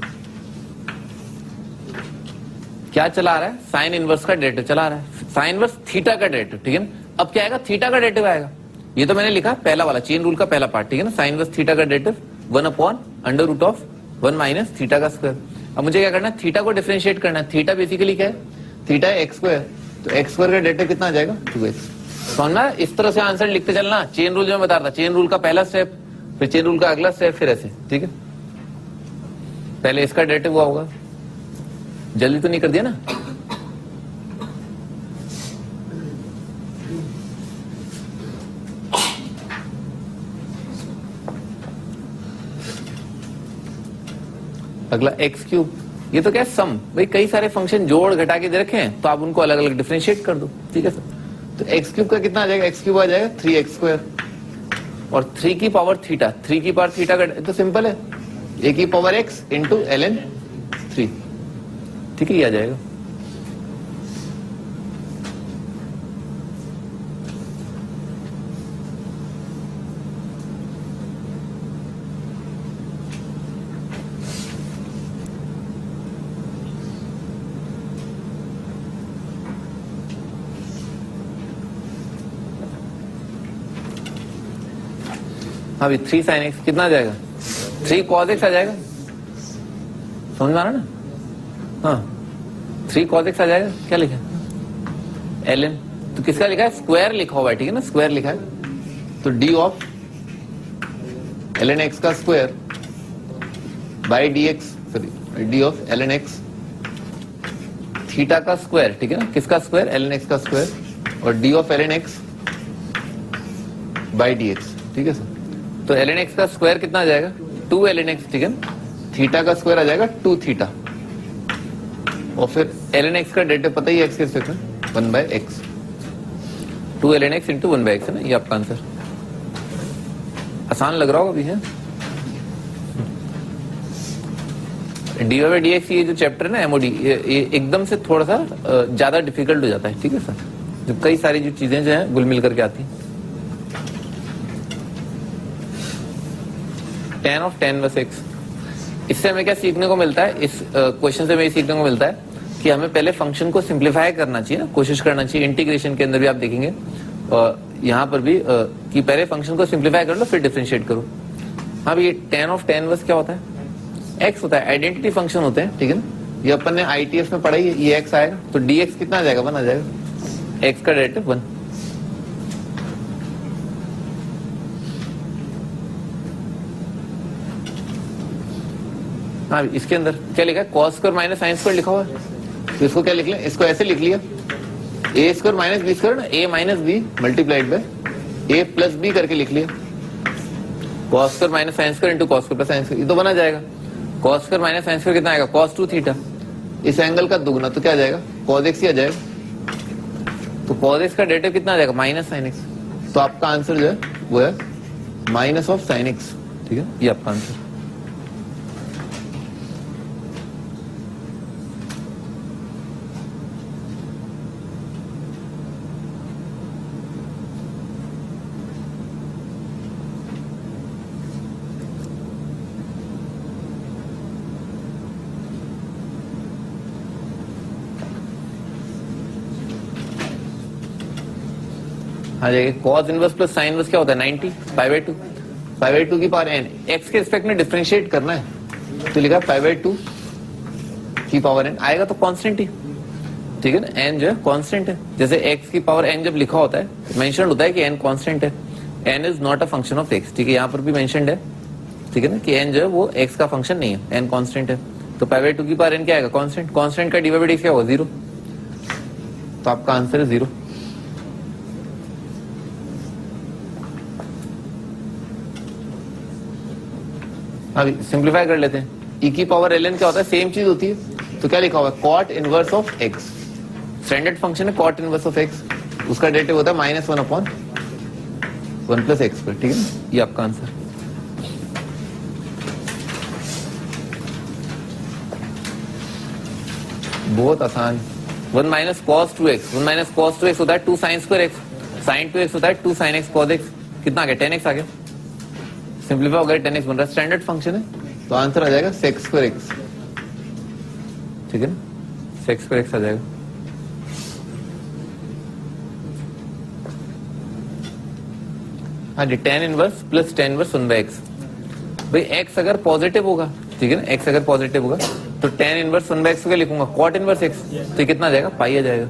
क्या चला आ रहा है, साइन इनवर्स का डेरिवेटिव चला आ रहा है, साइन इनवर्स थीटा का डेरिवेटिव। ठीक है ना, अब क्या आएगा, थीटा का डेरिवेटिव आएगा, ये तो मैंने लिखा पहला वाला चेन रूल का पहला पार्ट। ठीक है ना, साइन इनवर्स थीटा का derivative 1 upon under root of 1 minus theta का स्क्वायर। अब मुझे क्या करना है, थीटा को डिफरेंशिएट करना है, थीटा बेसिकली क्या है, थीटा है एक्स स्क्वायर, तो एक्स स्क्वायर का डेरिवेटिव कितना आ जाएगा, 2x। समझना, इस तरह से आंसर लिखते चलना, चेन रूल जो मैं बता रहा था, चेन रूल का पहला स्टेप, फिर चेन रूल का अगला स्टेप, फिर ऐसे। ठीक है, पहले इसका डेरिवेटिव हुआ होगा, जल्दी तो नहीं कर दिया ना। अगला एक्स क्यूब, ये तो क्या है, सम, भाई कई सारे फंक्शन जोड़ घटा के दे रखे हैं तो आप उनको अलग अलग डिफरेंशिएट कर दो। ठीक है सर, तो एक्स क्यूब का कितना आ जाएगा, एक्स क्यूब आ जाएगा 3x स्क्वायर और 3 की पावर थीटा, 3 की पावर थीटा का तो सिंपल है, a की पावर x इंटू ln 3, ठीक है, ये आ जाएगा। हाँ भाई 3 sin x कितना आ जाएगा, 3 cos x आ जाएगा, समझ में आ रहा ना, हाँ 3 cos x आ जाएगा, क्या लिखा है ln, तो किसका लिखा है, स्क्वायर लिखा हुआ है, ठीक है ना, स्क्वायर लिखा है, तो d ऑफ ln x का square by dx, sorry d of ln x theta का स्क्वायर, ठीक है ना, किसका स्क्वायर, ln x का स्क्वायर और d of ln x by dx, ठीक है सर। तो ln x का स्क्वायर कितना आ जाएगा, 2 ln x, ठीक है ना, थीटा का स्क्वायर आ जाएगा 2 थीटा और फिर ln x का डेरिवेटिव पता ही है, x के रिस्पेक्ट में 1 by x, 2 ln x into 1 by x है ना, ये आपका आंसर। आसान लग रहा होगा अभी, है d y by d x, ये जो चैप्टर है ना एमओडी, ये एकदम से थोड़ा सा ज्यादा डिफिकल्ट हो जाता है, ठीक है सर, जो कई सारी जो चीजें जो है घुल मिल करके आती हैं। tan of tan inverse x, इससे हमें क्या सीखने को मिलता है, इस क्वेश्चन से हमें सीखने को मिलता है कि हमें पहले फंक्शन को सिंप्लीफाई करना चाहिए ना, कोशिश करना चाहिए, इंटीग्रेशन के अंदर भी आप देखेंगे और यहाँ पर भी कि पहले फंक्शन को सिंप्लीफाई कर लो फिर डिफरेंशिएट करो। हाँ भी ये tan ऑफ tan इनवर्स क्या होता है, x होता है, आइडेंटिटी फंक्शन होते हैं, ठीक है ना, ये अपन ने ITF में पढ़ा ही है, ये x आएगा तो dx कितना आ जाएगा, 1 आ जाएगा, x का डेरिवेटिव 1। हाँ इसके अंदर क्या लिखा है, cos square minus sine square लिखा हुआ है, तो इसको क्या लिख लिया, इसको ऐसे लिख लिया, a square minus b square ना, a minus b multiplied by a plus b करके लिख लिया, cos square minus sine square into cos square plus sine square, ये तो बना जाएगा, cos square minus sine square कितना आएगा, cos 2 थीटा, इस एंगल का दुगना तो क्या आ जाएगा, cos x ही आ जाएगा, तो cos x का डेरिवेटिव कितना आ जाएगा, माइनस साइन x, तो आपका आंसर जो है वो है माइनस ऑफ साइन x, ठीक है, ये आपका आंसर। हाँ जी, cos inverse plus sine inverse क्या होता है, 90 π/2, π/2 की पावर n, x के रिस्पेक्ट में डिफरेंशिएट करना है, तो लिखा π/2 की पावर n, आएगा तो कांस्टेंट ही, ठीक है ना, n जो है कांस्टेंट है, जैसे x की पावर n जब लिखा होता है मेंशन होता है कि n कांस्टेंट है, n is not a function of x, ठीक है, यहाँ पर भी मेंशनड है, ठीक है ना, कि n जो है वो x का फंक्शन नहीं है, n कांस्टेंट है, तो π/2 की पावर n क्या आएगा, कांस्टेंट, कांस्टेंट का dy बाई dx क्या होगा, 0, तो आपका आंसर है 0। अभी सिंप्लीफाई कर लेते हैं, e की पावर ln क्या होता है, सेम चीज होती है, तो क्या लिखा हुआ है, cot inverse of x, standard function है cot इनवर्स ऑफ x, उसका डेरिवेटिव होता है -1/1 प्लस x, ठीक है ना, ये आपका आंसर। बहुत आसान, 1 minus cos 2x, 1 minus cos 2x होता है 2 sin square x, sin 2x होता है 2 sin x cos x, कितना आ गया, 10x आ गया, सिंप्लीफाई हो गया, 10x बन रहा है, स्टैंडर्ड फंक्शन है, तो आंसर आ जाएगा sec स्क्वायर x, ठीक है ना, sec स्क्वायर x आ जाएगा। हाँ जी, tan inverse plus tan inverse 1/x, भाई x अगर पॉजिटिव होगा, ठीक है ना, x अगर पॉजिटिव होगा तो tan इनवर्स 1/x को क्या लिखूंगा, cot इनवर्स x, तो कितना आ जाएगा, पाई आ जाएगा,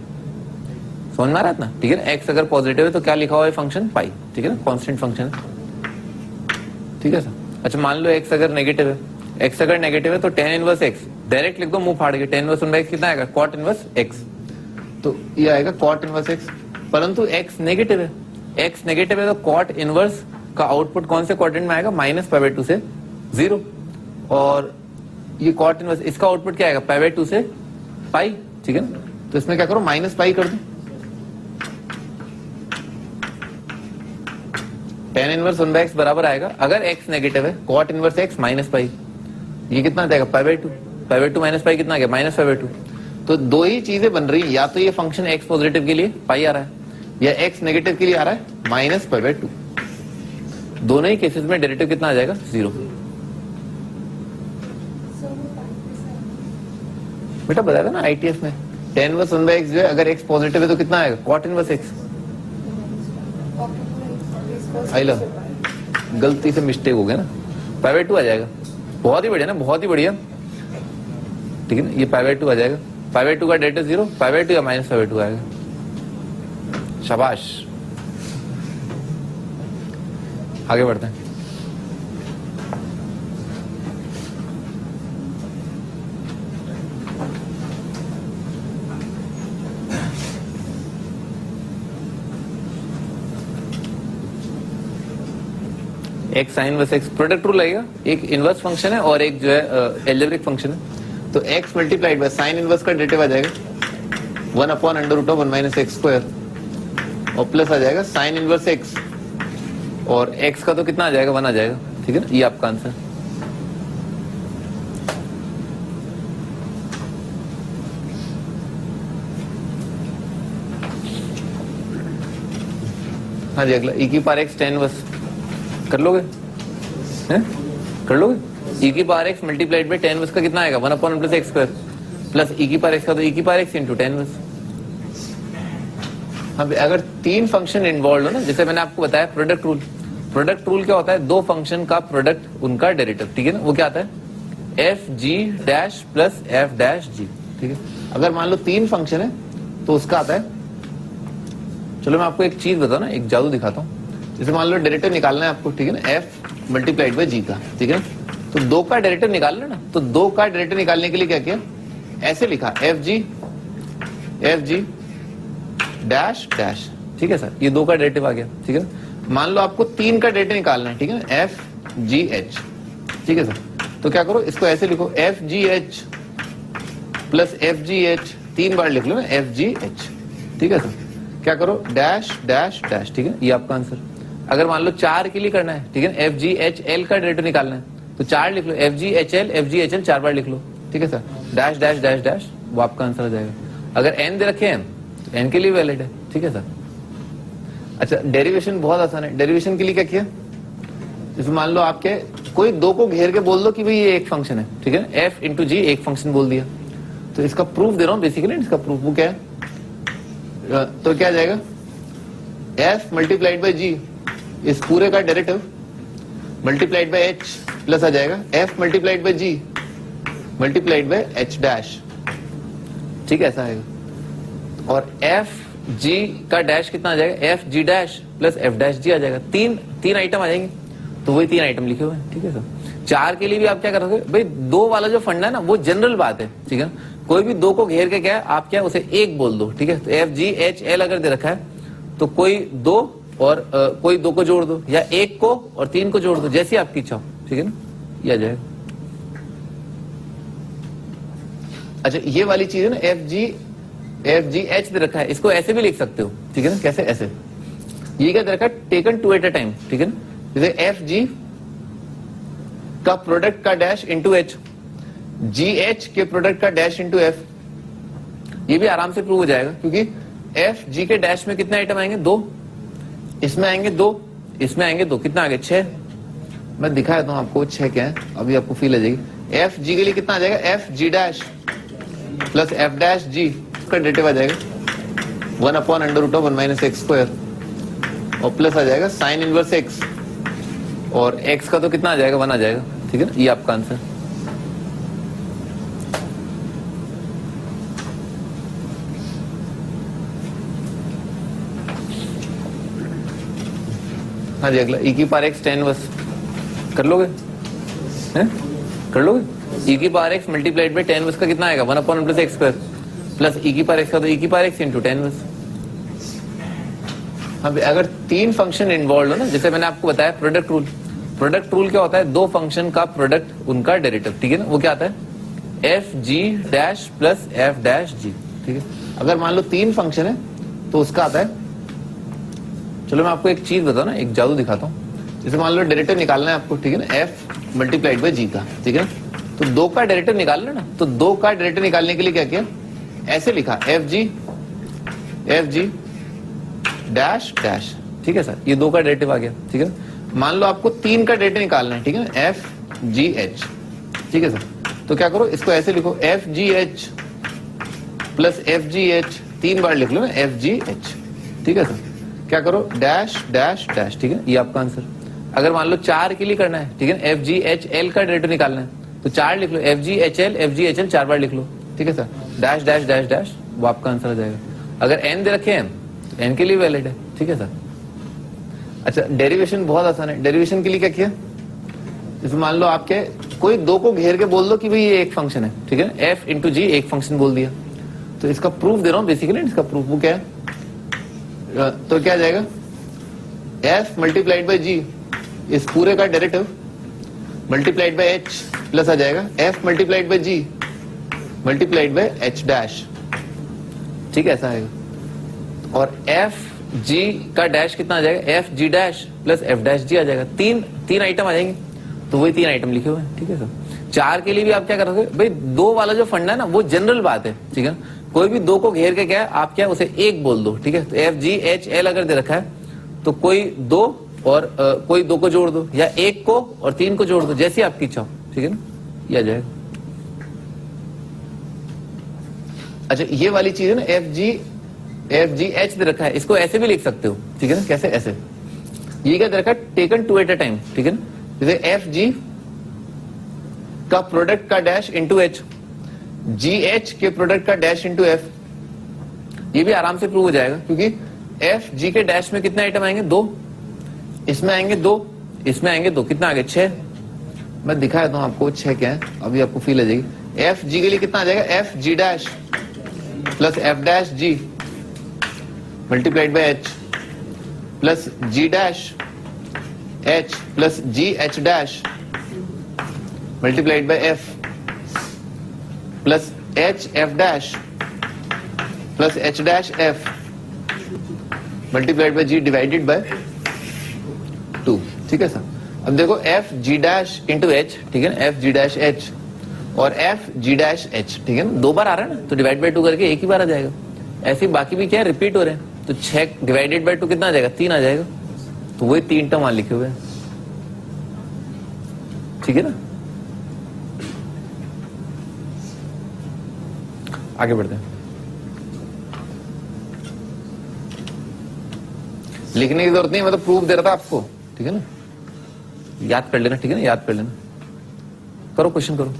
समझ में आ रहा है ना, ठीक है ना, x अगर पॉजिटिव है तो क्या लिखा हुआ है फंक्शन, पाई, ठीक है ना, कांस्टेंट फंक्शन है, ठीक है सर। अच्छा मान लो x अगर नेगेटिव है, x अगर नेगेटिव है तो tan इनवर्स x डायरेक्ट लिख दो, मुंह फाड़ के, tan इनवर्स 1/x कितना आएगा, cot इनवर्स x, तो ये आएगा cot इनवर्स x, परंतु x नेगेटिव है, x नेगेटिव है तो cot इनवर्स का आउटपुट कौन से क्वाड्रेंट में आएगा, -π/2 से 0, और ये cot इनवर्स, इसका आउटपुट क्या आएगा, π/2 से पाई, ठीक है ना, तो इसमें क्या करो, -π कर दो, tan इनवर्स 1/x बराबर आएगा, अगर x नेगेटिव है cot inverse x minus pi, ये कितना आ जाएगा π/2, π/2 माइनस पाई कितना आ गया माइनस π/2। तो दो ही चीजें बन रही है, या तो ये फंक्शन x पॉजिटिव के लिए पाई आ रहा है या x नेगेटिव के लिए आ रहा है माइनस π/2। दोनों ही केसेस में डेरिवेटिव कितना आ जाएगा 0। बेटा बताया था ना ITF में tan इनवर्स 1/x जो है अगर x पॉजिटिव है तो कितना आएगा cot इनवर्स x। आई लो गलती से मिस्टेक हो गया ना, π/2 आ जाएगा। बहुत ही बढ़िया ना, बहुत ही बढ़िया, ठीक है ना। ये π/2 आ जाएगा, π/2 का डेरिवेटिव 0, π/2 या माइनस π/2 आएगा। शाबाश, आगे बढ़ते हैं। एक sine inverse x product rule लगेगा, एक इनवर्स फंक्शन है और एक जो है एल्जेब्रिक फंक्शन है। तो x multiplied by sine inverse का डेरिवेटिव आ जाएगा 1/√1 - x² और प्लस आ जाएगा साइन इनवर्स x, और x का तो कितना आ जाएगा 1 आ जाएगा, ठीक है ना। ये आपका आंसर। हाँ जी, अगला e की पावर x tan इनवर्स कर लोगे हैं? कर लोगे। e की power x multiplied bye tan inverse का कितना आएगा 1/1 + x² प्लस e की पावर x का तो e की पावर x × tan इनवर्स। अब अगर तीन फंक्शन इन्वॉल्व हो ना, जैसे मैंने आपको बताया प्रोडक्ट रूल, प्रोडक्ट रूल क्या होता है, दो फंक्शन का प्रोडक्ट उनका डेरिवेटिव, ठीक है ना। वो क्या आता है f(g) प्लस f'(g), ठीक है। अगर मान लो तीन फंक्शन है तो उसका आता है, चलो मैं आपको एक चीज बताऊं ना, एक जादू दिखाता हूँ। जैसे मान लो डेरिवेटिव निकालना है आपको, ठीक है ना, f मल्टीप्लाइड बाय g का, ठीक है। तो दो का डेरिवेटिव निकालना ना, तो दो का डेरिवेटिव निकालने के लिए क्या किया, ऐसे लिखा f(g) डैश डैश, ठीक है सर। ये दो का डेरिवेटिव आ गया, ठीक है ना। मान लो आपको तीन का डेरिवेटिव निकालना है, ठीक है ना, f(g)h, ठीक है सर। तो क्या करो, इसको ऐसे लिखो f(g)h प्लस f(g)h, तीन बार लिख लो ना f(g)h, ठीक है सर। क्या करो, डैश डैश डैश, ठीक है। ये आपका आंसर। अगर मान लो चार के लिए करना है, ठीक है, f(g)h(l) का डेरिवेटिव निकालना है, तो चार लिख लो f(g)h(l), f(g)h(l) चार बार लिख लो, ठीक है sir. Dash dash dash dash, वो आपका आंसर आ जाएगा। अगर n दे रखे हैं तो n के लिए वैलिड है, ठीक है सर। अच्छा, डेरिवेशन बहुत आसान है। डेरिवेशन के लिए क्या किया, जैसे मान लो आपके कोई दो को घेर के बोल दो कि भाई ये एक फंक्शन है, ठीक है, f × g एक फंक्शन बोल दिया, तो इसका प्रूफ दे रहा हूं बेसिकली। इसका प्रूफ वो क्या है, तो क्या जाएगा, f मल्टीप्लाइड बाय g, इस पूरे का derivative multiplied by h plus आ जाएगा f multiplied by g multiplied by h dash, ठीक है, ऐसा आएगा। और f g का डैश कितना आ जाएगा, f g dash plus f dash g आ जाएगा। तीन आइटम आ जाएंगे, तो वही तीन आइटम लिखे हुए हैं, ठीक है सर। चार के लिए भी आप क्या कर रहे हो भाई, दो वाला जो फंडा है ना वो जनरल बात है, ठीक है। कोई भी दो को घेर के क्या है, आप क्या उसे एक बोल दो, ठीक है। तो f(g)h(l) अगर दे रखा है तो कोई दो और कोई दो को जोड़ दो, या एक को और तीन को जोड़ दो, जैसी आपकी इच्छा हो, ठीक है ना, ये आ जाएगा। अच्छा, ये वाली चीज है ना, f(g)h दे रखा है, इसको ऐसे भी लिख सकते हो, ठीक है ना। कैसे, ऐसे, ये क्या दे रखा है, टेकन 2 एट अ टाइम, ठीक है ना। जैसे f(g) का प्रोडक्ट का डैश इंटू h, gh के प्रोडक्ट का डैश इंटू f, ये भी आराम से प्रूव हो जाएगा, क्योंकि f(g) के डैश में कितने आइटम आएंगे, दो, इसमें आएंगे दो, इसमें आएंगे दो, कितना आ गया 6। मैं दिखा देता हूं आपको 6 क्या है, अभी आपको फील आ जाएगी। f(g) के लिए कितना आ जाएगा, f(g) डैश प्लस f'(g) का डेरिवेटिव आ जाएगा 1/√1 - x² और प्लस आ जाएगा साइन इनवर्स x, और x का तो कितना आ जाएगा 1 आ जाएगा, ठीक है ना। ये आपका आंसर। हाँ जी, अगला e की पावर x tan इनवर्स कर लोगे हैं? कर लोगे। e की power x multiplied bye tan inverse का कितना आएगा 1/1 + x² प्लस e की पावर x का तो e की पावर x × tan इनवर्स। अब अगर तीन फंक्शन इन्वॉल्व हो ना, जैसे मैंने आपको बताया प्रोडक्ट रूल, प्रोडक्ट रूल क्या होता है, दो फंक्शन का प्रोडक्ट उनका डेरिवेटिव, ठीक है ना। वो क्या आता है f(g) प्लस f'(g), ठीक है। अगर मान लो तीन फंक्शन है तो उसका आता है, चलो मैं आपको एक चीज बताऊं ना, एक जादू दिखाता हूं। जैसे मान लो डेरिवेटिव निकालना है आपको, ठीक है ना, एफ मल्टीप्लाइड बाई जी का, ठीक है ना, तो 2 का डेरिवेटिव निकालना ना, तो 2 का डेरिवेटिव निकालने के लिए क्या किया, ऐसे लिखा एफ जी डैश डैश, ठीक है सर, ये 2 का डेरिवेटिव आ गया, ठीक है। मान लो आपको 3 का डेरिवेटिव निकालना है, ठीक है ना, एफ जी एच, ठीक है सर, तो क्या करो, इसको ऐसे लिखो F g H plus f g H, 3 बार लिख लो ना एफ जी एच, ठीक है सर, क्या करो डैश डैश डैश, ठीक है, ये आपका आंसर। अगर मान लो 4 के लिए करना है, ठीक है, एफ जी एच एल का डेरिवेटिव निकालना है, तो 4 लिख लो, एफ जी एच एल 4 बार लिख लो, ठीक है sir, dash dash dash dash, वो आपका आंसर आ जाएगा। अगर एन दे रखे हैं तो एन के लिए वैलिड है, ठीक है सर। अच्छा, डेरिवेशन बहुत आसान है। डेरिवेशन के लिए क्या किया, जैसे मान लो आपके कोई 2 को घेर के बोल दो कि भाई ये एक फंक्शन है, ठीक है, एफ इंटू जी एक फंक्शन बोल दिया, तो इसका प्रूफ दे रहा हूं बेसिकली, इसका प्रूफ वो क्या है, तो क्या आ जाएगा, एफ मल्टीप्लाइड बाई जी, इस पूरे का derivative multiplied by h plus आ जाएगा f multiplied by g multiplied by h dash, ठीक है, ऐसा आएगा। और एफ जी का डैश कितना आ जाएगा, f g dash plus f dash g आ जाएगा। तीन आइटम आ जाएंगे, तो वही 3 आइटम लिखे हुए हैं, ठीक है सर। 4 के लिए भी आप क्या करोगे भाई, 2 वाला जो फंडा है ना वो जनरल बात है, ठीक है, कोई भी 2 को घेर के क्या है, आप क्या उसे 1 बोल दो, ठीक है, तो एफ जी एच एल अगर दे रखा है तो कोई 2 और कोई 2 को जोड़ दो, या 1 को और 3 को जोड़ दो, जैसी आपकी इच्छा हो, ठीक है ना, ये आ जाएगा। अच्छा, ये वाली चीज है ना, एफ जी एच दे रखा है, इसको ऐसे भी लिख सकते हो, ठीक है ना, कैसे, ऐसे, ये क्या दे रखा है, टेकन 2 एट अ टाइम, ठीक है ना, जैसे एफ जी का प्रोडक्ट का डैश इंटू एच, जी एच के प्रोडक्ट का डैश इंटू एफ, ये भी आराम से प्रूव हो जाएगा, क्योंकि एफ जी के डैश में कितने आइटम आएंगे, 2, इसमें आएंगे 2, इसमें आएंगे 2, कितना आ गया, 6। मैं दिखा देता हूं आपको 6 क्या है, अभी आपको फील आ जाएगी। एफ जी के लिए कितना आ जाएगा, f g dash plus f dash g multiplied by h plus g dash h plus g h dash multiplied by f plus h f dash plus h dash f multiplied by g divided by 2, ठीक है sir. अब देखो f g dash into h, ठीक है ना, f g dash h और f g dash h, ठीक है ना, 2 बार आ रहा है ना, तो डिवाइड बाय 2 करके एक ही बार आ जाएगा। ऐसे बाकी भी क्या है, रिपीट हो रहे हैं, तो 6 डिवाइडेड बाय 2 कितना आ जाएगा, 3 आ जाएगा, तो वही 3 टर्म वहां लिखे हुए हैं, ठीक है ना। आगे बढ़ते हैं, लिखने की जरूरत नहीं, मैं तो प्रूफ दे रहा था आपको, ठीक है ना, याद कर लेना, ठीक है ना, याद कर लेना, करो क्वेश्चन करो।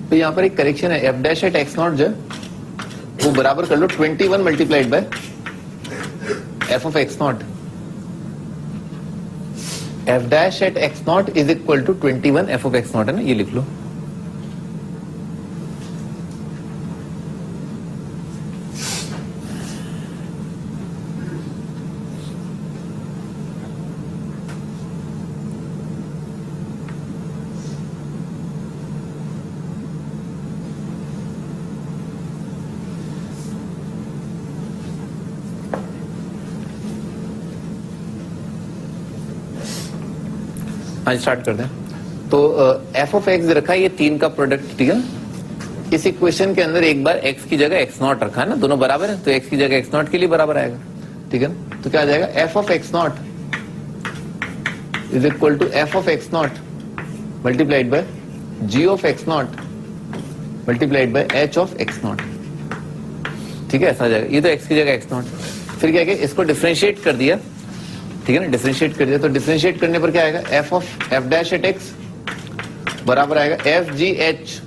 तो यहां पर एक करेक्शन है, f dash at x nought जो वो बराबर कर लो 21 multiplied by f of x nought, f dash at x nought is equal to 21 f of x nought, है ना, ये लिख लो। हाँ, स्टार्ट करते हैं। तो एफ ऑफ एक्स रखा है, ये 3 का प्रोडक्ट, ठीक है। इस इक्वेशन के अंदर एक बार एक्स की जगह एक्स नॉट रखा है ना, दोनों बराबर है, तो एक्स की जगह एक्स नॉट के लिए बराबर आएगा, ठीक है। तो क्या आ जाएगा, f of x nought is equal to f of x nought multiplied by g of x nought multiplied by h of x not, ठीक है, ऐसा आ जाएगा। ये तो एक्स की जगह एक्स नॉट, फिर क्या किया, इसको डिफरेंशिएट कर दिया, ठीक है ना, डिफरेंशिएट कर दिया, तो डिफरेंशिएट करने पर क्या आएगा, f of f dash at x बराबर आएगा f g h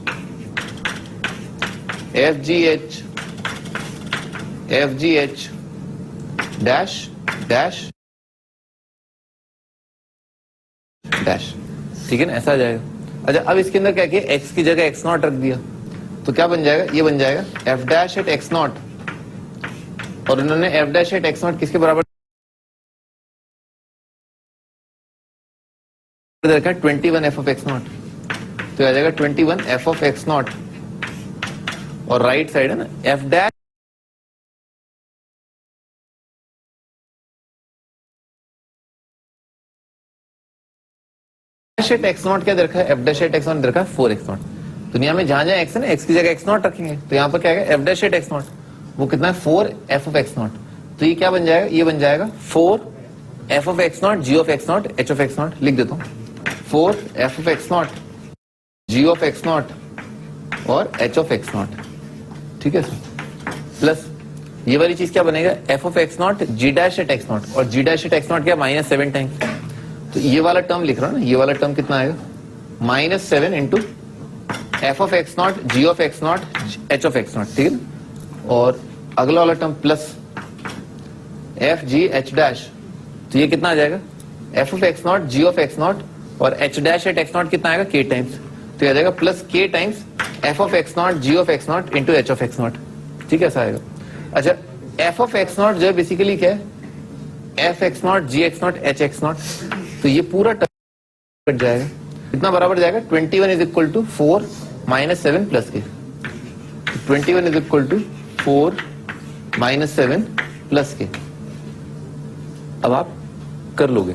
dash dash dash, ठीक है ना, ऐसा आ जाएगा। अच्छा, अब इसके अंदर क्या किया, एक्स की जगह एक्स नॉट रख दिया, तो क्या बन जाएगा, ये बन जाएगा f dash at x not, और इन्होंने f dash at x nought किसके बराबर दे रखा है 21 एफ ऑफ एक्स नॉट, तो आ जाएगा 21 एफ ऑफ एक्स नॉट, और राइट साइड है ना f dash at x nought क्या दे रखा है, f dash at x nought दे रखा है 4 एक्स नॉट। दुनिया में जहां जहां एक्स है ना, एक्स की जगह एक्स नॉट रखेंगे, तो यहाँ पर क्या है f dash at x nought, वो कितना है 4 एफ ऑफ एक्स नॉट। तो ये क्या बन जाएगा, ये बन जाएगा 4 f of x not g of x not h of x nought. लिख देता हूँ 4 f of x not g of x not और एच ऑफ एक्स नॉट, ठीक है सर। प्लस ये वाली चीज क्या बनेगा, f of x not g dash at x not, और g dash at x nought क्या -7 टाइम्स। तो ये वाला टर्म लिख रहा हूं ना, ये वाला टर्म कितना आएगा -7 into f of x not g of x not h of x not, ठीक है ना। और अगला वाला term plus f g h dash, तो ये कितना आ जाएगा f of x not g of x not और h dash at x naught कितना आएगा के टाइम्स, तो ये आ जाएगा plus k times f of x not g of x nought into h of x not, ठीक है ऐसा आएगा। अच्छा एफ ऑफ एक्स नॉट जो है बेसिकली क्या है, f x not g x not h x nought, तो ये पूरा टर्म कट जाएगा, कितना बराबर जाएगा 21 इज इक्वल टू 4 -7 प्लस के, 21 इज इक्वल टू 4 -7 प्लस के। अब आप कर लोगे,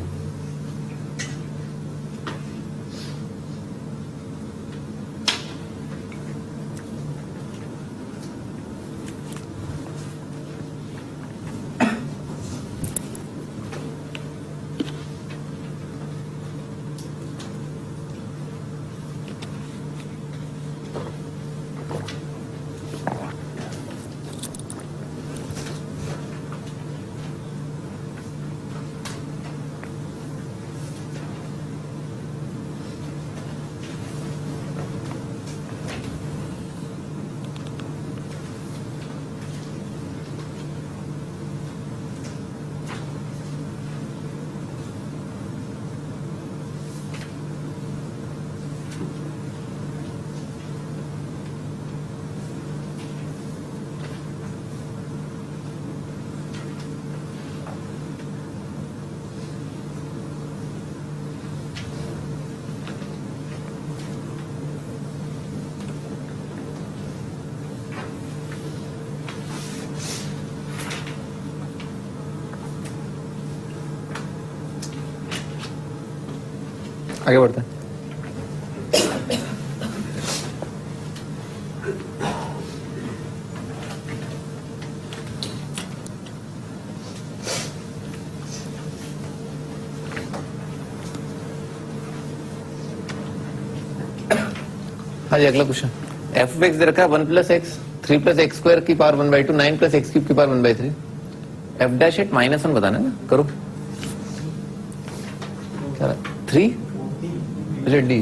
आगे बढ़ते हैं। हाँ जी अगला क्वेश्चन, एफ ऑफ एक्स दे रखा है 1 + x 3 + x स्क्वायर की पावर 1/2 9 + x क्यूब की पावर 1/3, एफ डैश एट -1 बताना है ना, करो 3 डी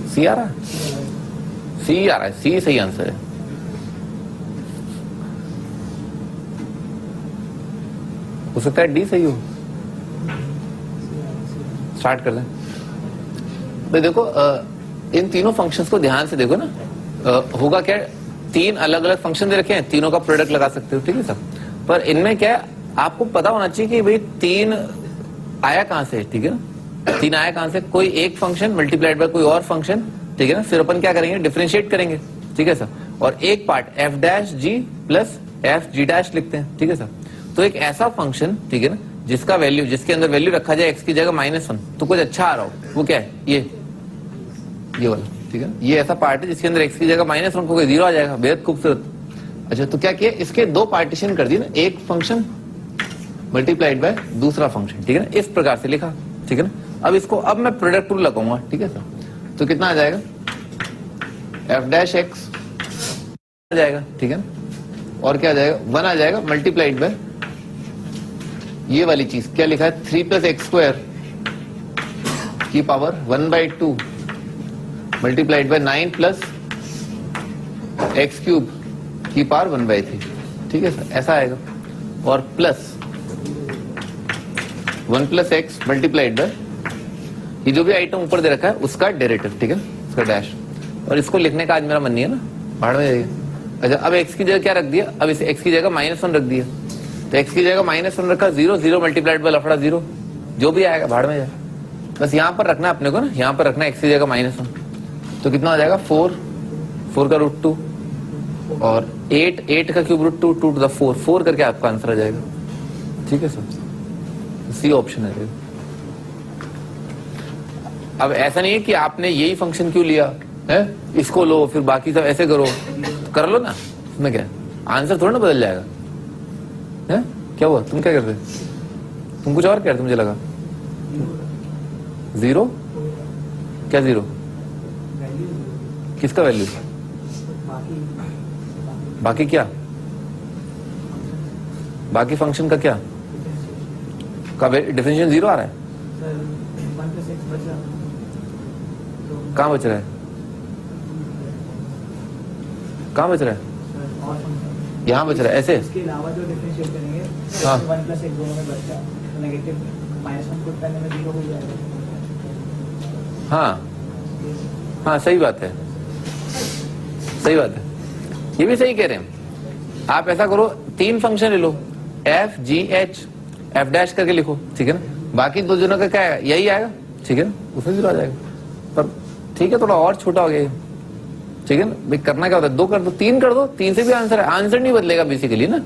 सी आ रहा है, सी आ रहा है, सी सही आंसर है। हो सकता है डी सही हो, स्टार्ट कर दें। तो देखो इन तीनों फंक्शंस को ध्यान से देखो ना, होगा क्या, 3 अलग अलग फंक्शन दे रखे हैं, तीनों का प्रोडक्ट लगा सकते हो, ठीक है सब। पर इनमें क्या है, आपको पता होना चाहिए कि भाई 3 आया कहां से, ठीक है ना, 3 आया कहां से, कोई एक फंक्शन मल्टीप्लाइड बाय कोई और फंक्शन, ठीक है ना, फिर अपन क्या करेंगे डिफरेंशिएट करेंगे, ठीक है सर। और एक पार्ट एफ डैश जी प्लस एफ जी डैश लिखते हैं, ठीक है सर। तो एक ऐसा फंक्शन, ठीक है ना, जिसका वैल्यू, जिसके अंदर वैल्यू रखा जाए एक्स की जगह -1, तो कुछ अच्छा आ रहा हो, वो क्या है, ये वाला, ठीक है। ये ऐसा पार्ट है जिसके अंदर एक्स की जगह -1 को 0 आ जाएगा, बेहद खूबसूरत। अच्छा तो क्या किया, इसके 2 पार्टीशन कर दिए ना, एक फंक्शन मल्टीप्लाइड बाय दूसरा फंक्शन, ठीक है ना, इस प्रकार से लिखा, ठीक है ना। अब इसको अब मैं प्रोडक्ट रूल लगाऊंगा, ठीक है सर। तो कितना आ जाएगा, एफ डैश एक्स आ जाएगा, ठीक है ना, और क्या आ जाएगा 1 आ जाएगा मल्टीप्लाइड बाय ये वाली चीज क्या लिखा है 3 + x स्क्वायर की power 1/2 multiplied by 9 + x cube की पावर 1/3, ठीक है सर, ऐसा आएगा। और प्लस 1 + x मल्टीप्लाइड बाय ये जो भी आइटम ऊपर दे रखा है उसका डेरिवेटिव, ठीक है, उसका डैश, और इसको लिखने का आज मेरा मन नहीं है ना, भाड़ में जाइए। अच्छा, अब x की जगह क्या रख दिया, अब इस x की जगह -1 रख दिया, तो x की जगह -1 रखा, 0 0 मल्टीप्लाइड बाय लफड़ा 0, जो भी आएगा भाड़ में जाए। बस यहाँ पर रखना अपने को ना, यहाँ पर रखना x की जगह -1, तो कितना हो जाएगा 4 का रूट 2 और 8 का क्यूब रूट 2 2 टू द 4 करके आपका आंसर आ जाएगा। ठीक है सर, सी ऑप्शन है। अब ऐसा नहीं है कि आपने यही फंक्शन क्यों लिया है, इसको लो फिर बाकी सब ऐसे करो, कर लो ना, इसमें क्या आंसर थोड़ा ना बदल जाएगा है? क्या हुआ, तुम क्या कर रहे, तुम कुछ और कह रहे, मुझे लगा 0 क्या 0 किसका वैल्यू, बाकी क्या, बाकी फंक्शन का क्या, का डिफरेंशियल 0 आ रहा है, कहाँ बच रहा है, कहाँ बच रहा है, यहाँ बच रहा है ऐसे, इसके अलावा जो डिफरेंशिएट करेंगे हाँ 1 + 1 दोनों में बचता है, तो नेगेटिव -1 पुट करने में 0 हो जाएगा। हाँ हाँ सही बात है, सही बात है, ये भी सही कह रहे हैं। आप ऐसा करो, 3 फंक्शन ले लो, f g h f dash करके लिखो, ठीक है ना, बाकी दो जनों का क्या आएगा, यही आएगा, ठीक है ना, उसमें 0 आ जाएगा। पर ठीक है, थोड़ा और छोटा हो गया, ठीक है ना भाई, करना क्या होता है, 2 कर दो, 3 कर दो, 3 से भी आंसर है, आंसर नहीं बदलेगा बेसिकली ना,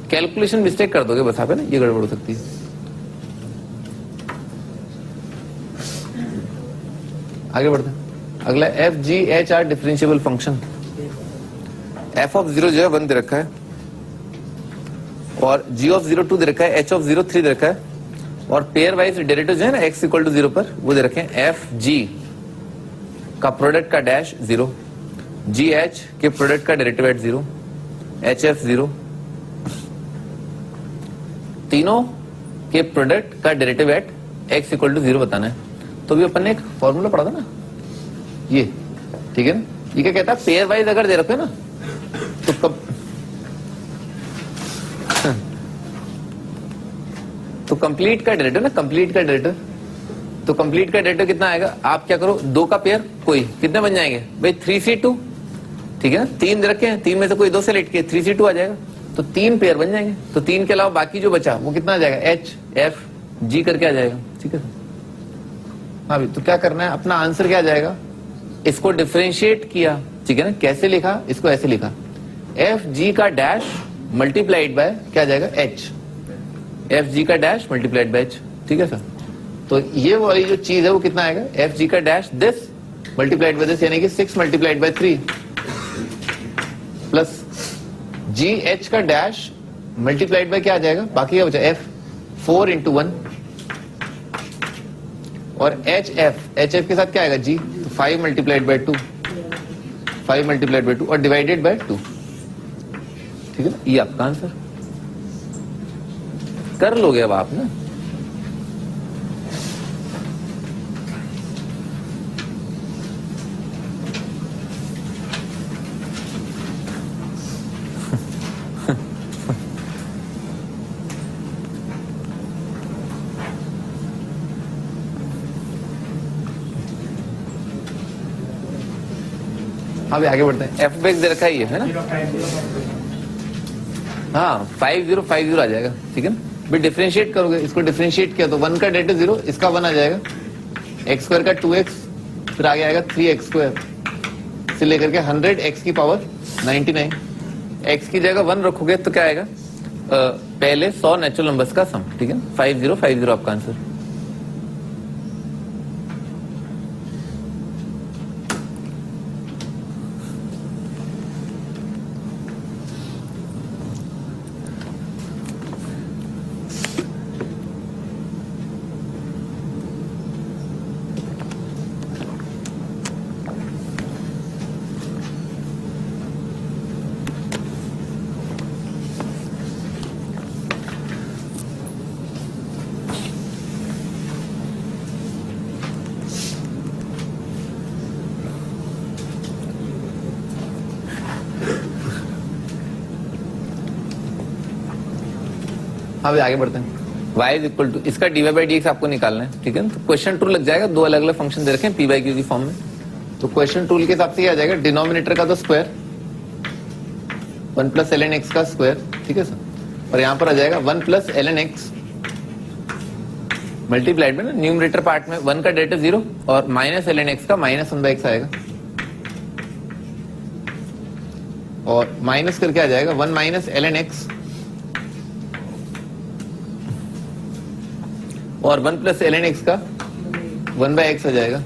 कैलकुलेशन मिस्टेक कर दोगे बस आप, है ना, ये गड़बड़ हो सकती है। आगे बढ़ते हैं, अगला F g H R differentiable function. F of 0 जो है 1 दे रखा है, और जी ऑफ 0 2 दे रखा है, एच ऑफ 0 3 दे रखा है, और पेयर वाइज डेरिवेटिव जो है ना x = 0 पर वो दे रखे हैं, एफ जी का प्रोडक्ट का डैश 0, जी एच के प्रोडक्ट का डेरिवेटिव एट 0, एच एफ 0, तीनों के प्रोडक्ट का डेरिवेटिव एट x = 0 बताना है। तो भी अपन ने एक फॉर्मूला पढ़ा था ना ये, ठीक है ना, ये क्या कहता है, पेयर वाइज अगर दे रखे ना तो कब तो कंप्लीट का डेरिवेटिव ना, कंप्लीट का डेरिवेटिव, तो कंप्लीट का डेरिवेटिव कितना आएगा, आप क्या करो, 2 का पेयर कोई कितने बन जाएंगे भाई, 3c2, ठीक है ना, 3 दे रखे हैं, 3 में से कोई 2 सेलेक्ट किए, 3c2 आ जाएगा, तो 3 पेयर बन जाएंगे, तो 3 के अलावा बाकी जो बचा वो कितना आ जाएगा, एच एफ जी करके आ जाएगा, ठीक है। हाँ भी, तो क्या करना है, अपना आंसर क्या आ जाएगा, इसको डिफरेंशिएट किया, ठीक है ना, कैसे लिखा, इसको ऐसे लिखा, एफ जी का डैश मल्टीप्लाइड बाय क्या आ जाएगा, एच, एफ जी का डैश मल्टीप्लाइड बाय एच, ठीक है सर। तो ये वाली जो चीज है वो कितना आएगा, एफ जी का dash this multiplied by this, यानी कि 6 × 3 प्लस जी एच का डैश मल्टीप्लाइड बाय क्या आ जाएगा, बाकी क्या बचा, एफ 4 × 1, और एच एफ के साथ क्या आएगा, जी, तो 5 × 2, 5 × 2 और डिवाइडेड बाय 2, ठीक है ना, ये आपका आंसर कर लोगे अब आप ना। अभी आगे बढ़ते हैं, एफ बेक्स दे रखा है ये, है ना, हाँ 5050 आ जाएगा, ठीक है ना भाई, डिफरेंशिएट करोगे, इसको डिफरेंशिएट किया तो 1 का डेरिवेटिव 0, इसका 1 आ जाएगा, x² का 2x, फिर आगे आएगा 3x² से लेकर के 100 x की पावर 99, x की जगह 1 रखोगे तो क्या आएगा, पहले 100 नेचुरल नंबर्स का सम, ठीक है, 5050 आपका आंसर। हाँ आगे बढ़ते हैं, y = इसका dy/dx आपको निकालना है, ठीक है, तो क्वेश्चन ट्रू लग जाएगा, 2 अलग अलग फंक्शन दे रखे हैं पी बाई क्यू की फॉर्म में, तो क्वेश्चन टूल के हिसाब से आ जाएगा डिनोमिनेटर का तो स्क्वायर 1 प्लस ln x का स्क्वायर, ठीक है सर, और यहां पर आ जाएगा 1 प्लस ln x मल्टीप्लाइड में ना न्यूमरेटर पार्ट में 1 का डेरिवेटिव 0 और माइनस ln x का माइनस 1/x आएगा और माइनस करके आ जाएगा 1 माइनस ln x और 1 प्लस ln x का 1/x आ जाएगा।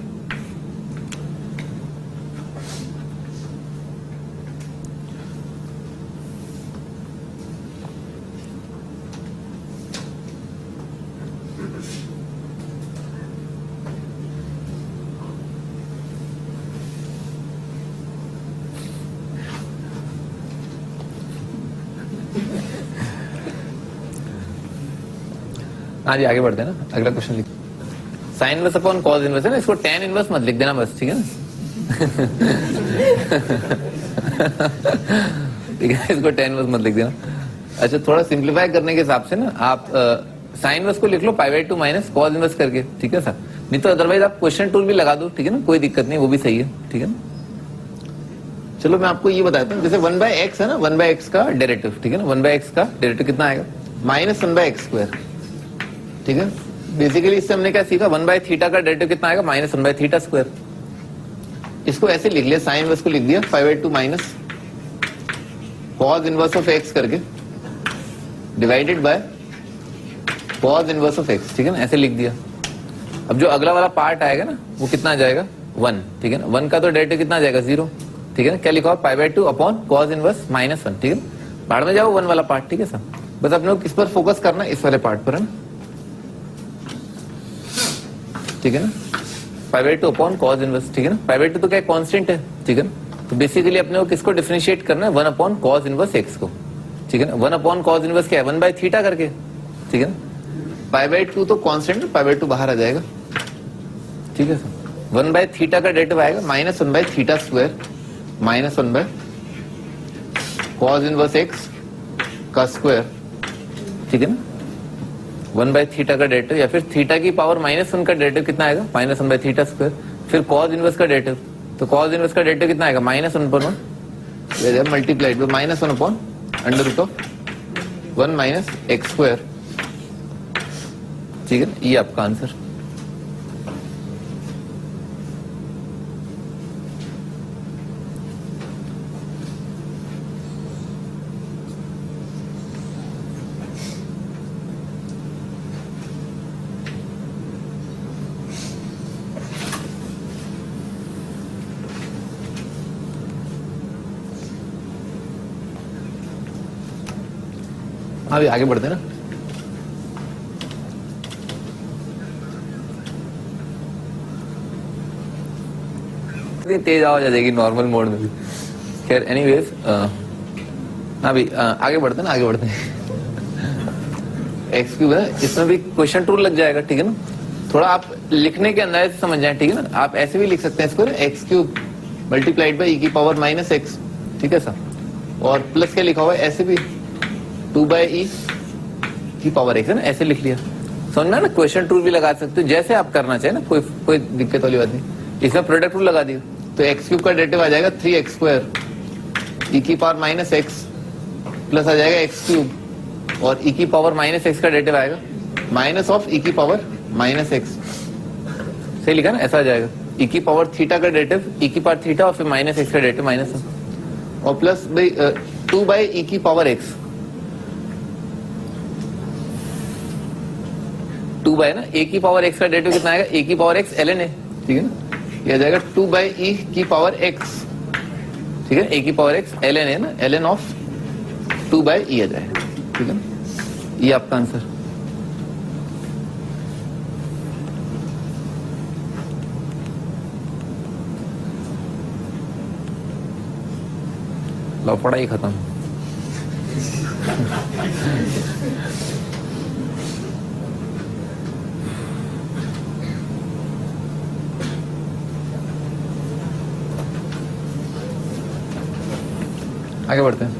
हाँ जी आगे बढ़ते हैं ना, अगला क्वेश्चन लिख sine inverse upon cos inverse है ना, इसको टेन इनवर्स मत लिख देना बस, ठीक है ना। ठीक है, इसको टेन इनवर्स मत लिख देना। अच्छा, थोड़ा सिंप्लीफाई करने के हिसाब से ना आप साइन इनवर्स को लिख लो π/2 माइनस कॉस इनवर्स करके, ठीक है सर, नहीं तो अदरवाइज आप क्वेश्चन टूल भी लगा दो, ठीक है ना, कोई दिक्कत नहीं, वो भी सही है, ठीक है ना। चलो मैं आपको ये बताता हूँ, जैसे 1/x है ना, 1/x का डेरिवेटिव, ठीक है ना, 1/x का डेरिवेटिव कितना आएगा माइनस 1/x स्क्वायर, ठीक है। बेसिकली इससे हमने क्या सीखा, 1/θ का डेरिवेटिव कितना आएगा माइनस 1/θ स्क्वायर। इसको ऐसे लिख लिया, साइन इनवर्स को लिख दिया π/2 minus cos inverse of x करके divided by cos inverse of x, ठीक है ना, ऐसे लिख दिया। अब जो अगला वाला पार्ट आएगा ना वो कितना आ जाएगा 1, ठीक है ना, 1 का तो डेरिवेटिव कितना आ जाएगा 0, ठीक है ना। क्या लिखा हुआ π/2 अपॉन कॉस इनवर्स माइनस 1, ठीक है ना, बाहर में जाओ 1 वाला पार्ट, ठीक है सर। बस अपने को किस पर फोकस करना है, इस वाले पार्ट पर, है ना, ठीक है ना, π/2 अपॉन कॉस इनवर्स, ठीक है ना। π/2 तो क्या कांस्टेंट है, ठीक है ना, तो बेसिकली अपने को किसको डिफरेंशिएट करना है 1 अपॉन कॉस इनवर्स x को, ठीक है ना। 1 अपॉन कॉस इनवर्स क्या है 1/θ करके, ठीक है ना। π/2 तो कांस्टेंट है, π/2 बाहर आ जाएगा, ठीक है सर। 1/θ का डेरिवेटिव आएगा minus 1/θ square minus 1 by cos inverse x का स्क्वायर, ठीक है ना। 1/θ का डेरिवेटिव या फिर थीटा की पावर -1 का डेरिवेटिव कितना आएगा माइनस 1/θ स्क्वायर, फिर कॉस इनवर्स का डेरिवेटिव, तो कॉस इनवर्स का डेरिवेटिव कितना आएगा -1/1 multiplied by -1 upon under root of 1 minus x square, ठीक है ना, ये आपका आंसर। अभी आगे बढ़ते हैं ना। तेज आवाज आ जाएगी नॉर्मल मोड में भी, खैर एनीवेज अभी आगे बढ़ते हैं ना, आगे बढ़ते हैं। x³ है, इसमें भी क्वेश्चन टूल लग जाएगा, ठीक है ना। थोड़ा आप लिखने के अंदाज से समझ जाए, ठीक है ना। आप ऐसे भी लिख सकते हैं इसको x³ मल्टीप्लाइड बाई e⁻⁻x, ठीक है सर, और प्लस क्या लिखा हुआ है ऐसे भी 2/e⁻x है ना, ऐसे लिख लिया, समझना ना। क्वेश्चन टूल भी लगा सकते हो, जैसे आप करना चाहे ना, कोई दिक्कत वाली बात नहीं। इसमें प्रोडक्ट रूल लगा दिया तो x³ का डेरिवेटिव आ जाएगा 3x² e⁻⁻x प्लस आ जाएगा x³ और e⁻⁻x का डेरिवेटिव आएगा माइनस ऑफ e⁻⁻x, सही लिखा ना, ऐसा आ जाएगा। e⁻θ का डेरिवेटिव e⁻θ और फिर -x का डेरिवेटिव माइनस और प्लस 2/e⁻x 2 ना e⁻x का डेरिवेटिव कितना आएगा e⁻x ln है, ठीक है ना, ये आ जाएगा 2/e⁻x, ठीक है, e⁻x ln है ना, ln ऑफ 2/e आ जाएगा, ठीक है ना, ये आपका आंसर। लो पढ़ाई खत्म। आगे बढ़ते हैं,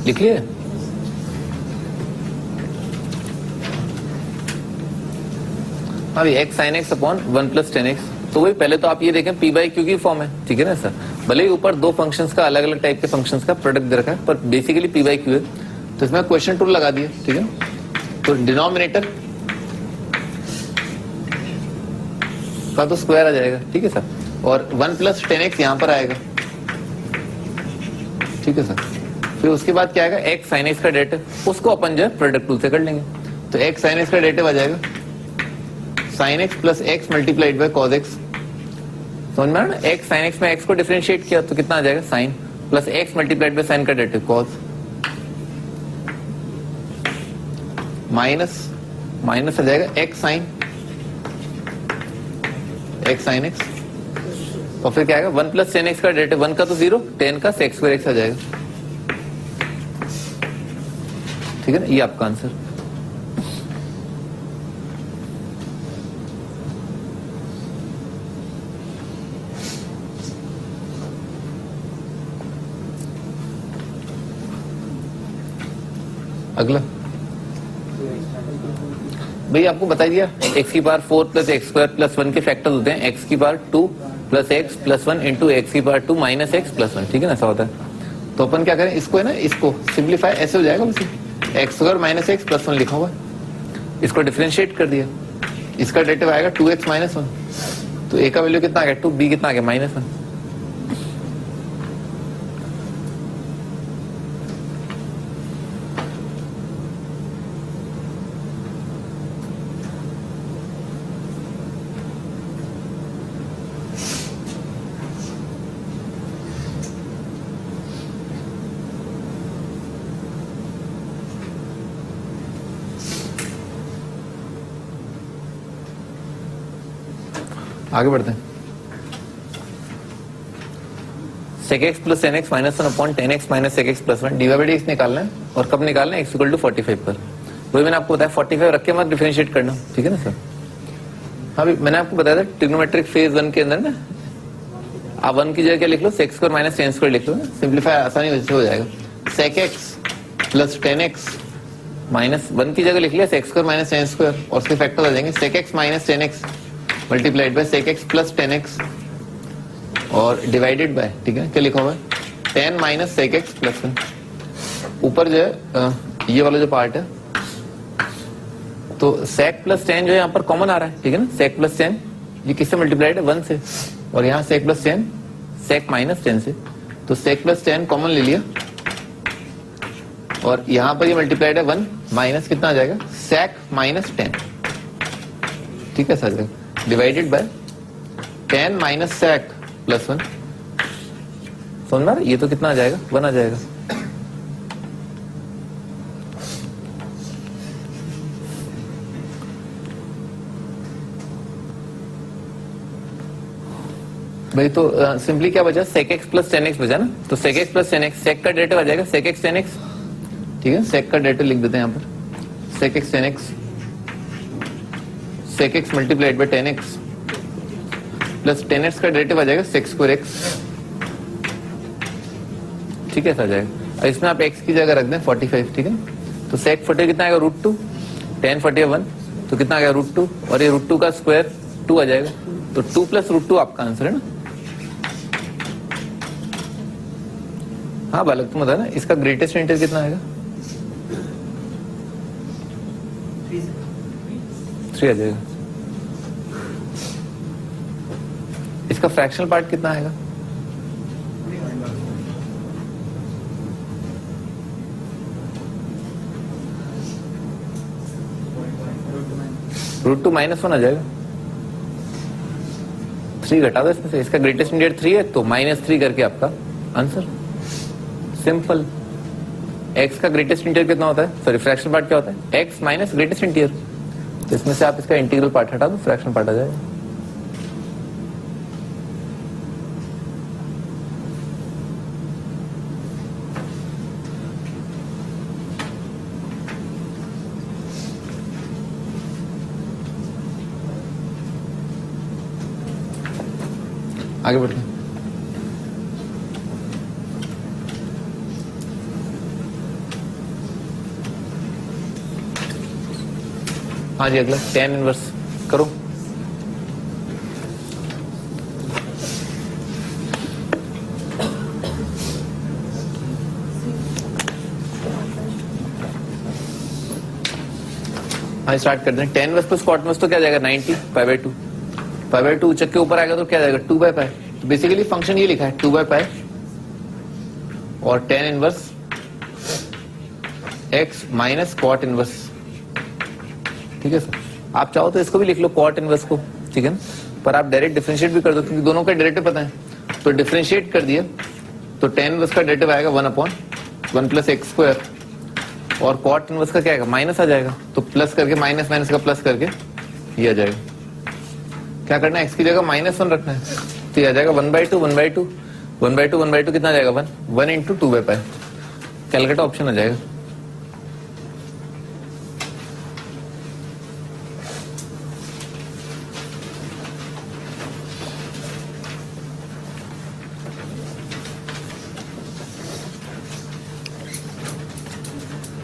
लिखिए। अभी x sin x upon 1 + tan x, तो वही पहले तो आप ये देखें पी बाई क्यू की फॉर्म है, ठीक है ना सर। भले ही ऊपर दो फंक्शंस का अलग अलग टाइप के फंक्शंस का प्रोडक्ट दे रखा है, पर बेसिकली पी बाई क्यू है। तो इसमें क्वेश्चन टूल लगा दिया, ठीक है। तो डिनोमिनेटर का तो स्क्वायर आ जाएगा, ठीक है सर, और 1 + 10x यहां पर आएगा, ठीक है सर। फिर उसके बाद क्या आएगा, x sin x का डेरिवेटिव, उसको अपन जो है प्रोडक्ट टूल से कर लेंगे। तो x sin x का डेरिवेटिव आ जाएगा sin x + x multiplied by cos x। समझ में आ रहा ना, x sin x में x को डिफरेंशिएट किया तो कितना आ जाएगा, sin plus x multiplied bye sin का डेरिवेटिव cos, माइनस आ जाएगा x sin x, और फिर क्या आएगा 1 + 10x का डेरिवेटिव, 1 का तो 0, 10 का sec² x आ जाएगा, ठीक है ना। ये आपका आंसर। अगला भाई आपको बता दिया x की पावर 4 + x² + 1 के फैक्टर होते हैं x की पावर 2 + x + 1 × x की पावर 2 - x + 1, ठीक है ना, ऐसा होता है। तो अपन क्या करें, इसको है ना, इसको सिंप्लीफाई ऐसे हो जाएगा, उसी x² - x + 1 लिखा हुआ है, इसको डिफरेंशिएट कर दिया, इसका डेरिवेटिव आएगा 2x - 1। तो a का वैल्यू कितना आ गया 2, b कितना आ गया -1। आगे बढ़ते हैं। sec x + tan x - 1 tan x - sec x + 1 dx निकालना है, और कब निकालना है, x = 45 पर। वही मैंने आपको बताया 45 रख के मत डिफरेंशिएट करना, ठीक है ना सर। हाँ भी मैंने आपको बताया था ट्रिग्नोमेट्रिक फेज 1 के अंदर ना, आप 1 की जगह क्या लिख लो, sec² - tan² लिख लो ना, सिंप्लीफाई आसानी से हो जाएगा। sec x + tan x -1 की जगह लिख लिया sec² - tan², और उसके फैक्टर आ जाएंगे sec x - tan x multiplied bye sec x + tan x, और डिवाइडेड बाय, ठीक है, क्या लिखा हुआ है, tan - sec x + 1। ऊपर जो है ये वाला जो पार्ट है, तो sec + tan जो है यहाँ पर कॉमन आ रहा है, ठीक है ना, sec + tan ये किससे मल्टीप्लाइड है, 1 से, और यहाँ sec + tan sec - tan से, तो sec + tan कॉमन ले लिया, और यहाँ पर ये मल्टीप्लाइड है 1, माइनस कितना आ जाएगा, sec - tan, ठीक है sir, divided by tan - sec + 1। समझ में आ रहा है, ये तो कितना आ जाएगा, 1 आ जाएगा। भाई तो सिंपली क्या बचा, sec x + tan x बचा ना, तो sec x + tan x, sec का डेरिवेटिव आ जाएगा sec x tan x, ठीक है, sec का डेरिवेटिव लिख देते हैं यहाँ पर, sec x tan x, sec x multiplied bye tan x plus tan x का डेरिवेटिव आ जाएगा sec² x, ठीक है, आ जाएगा। और इसमें आप x की जगह रख दें 45, ठीक है, तो sec 40 कितना आएगा, √2, tan 40 1, तो कितना आ गया √2, और ये √2 का स्क्वायर 2 आ जाएगा, तो 2 + √2 आपका आंसर है ना। हाँ बालक तुम बता ना, इसका ग्रेटेस्ट इंटीजर कितना आएगा, 3 आ जाएगा। इसका फ्रैक्शनल पार्ट कितना आएगा, √2 -1 आ जाएगा, 3 घटा दो इसमें से, इसका ग्रेटेस्ट इंटीजर 3 है, तो -3 करके आपका आंसर, सिंपल। x का ग्रेटेस्ट इंटीजर कितना होता है, सॉरी फ्रैक्शनल पार्ट क्या होता है, x माइनस ग्रेटेस्ट इंटीजर, तो इसमें से आप इसका इंटीग्रल पार्ट हटा दो, फ्रैक्शनल पार्ट आ जाएगा। आगे बढ़ते हैं। हाँ जी, अगला tan इनवर्स करो। हाँ स्टार्ट करते हैं। 10 इनवर्स प्लस कॉट इनवर्स तो क्या जाएगा 90 पाई बाय 2। पाई बाय 2 चक्के ऊपर आएगा तो क्या जाएगा 2 बाय पाई। तो बेसिकली फंक्शन ये लिखा है 2 बाय पाई और 10 inverse x minus cot inverse. ठीक है सर, आप चाहो तो इसको भी लिख लो कॉट इनवर्स को, ठीक है ना, पर आप डायरेक्ट डिफरेंशिएट भी कर दो क्योंकि दोनों का डेरिवेटिव पता है। तो डिफरेंशिएट कर दिया तो 10 इनवर्स का डेरिवेटिव आएगा 1/1 प्लस एक्स स्क्वायर और कॉट इनवर्स का क्या आएगा माइनस आ जाएगा। तो प्लस करके माइनस माइनस का प्लस करके ये आ जाएगा। क्या करना है, एक्स की जगह -1 रखना है तो ये आ जाएगा 1/2 1/2 1/2 1/2 कितना आ जाएगा 1 into 2 by pi. Calculator option आ जाएगा।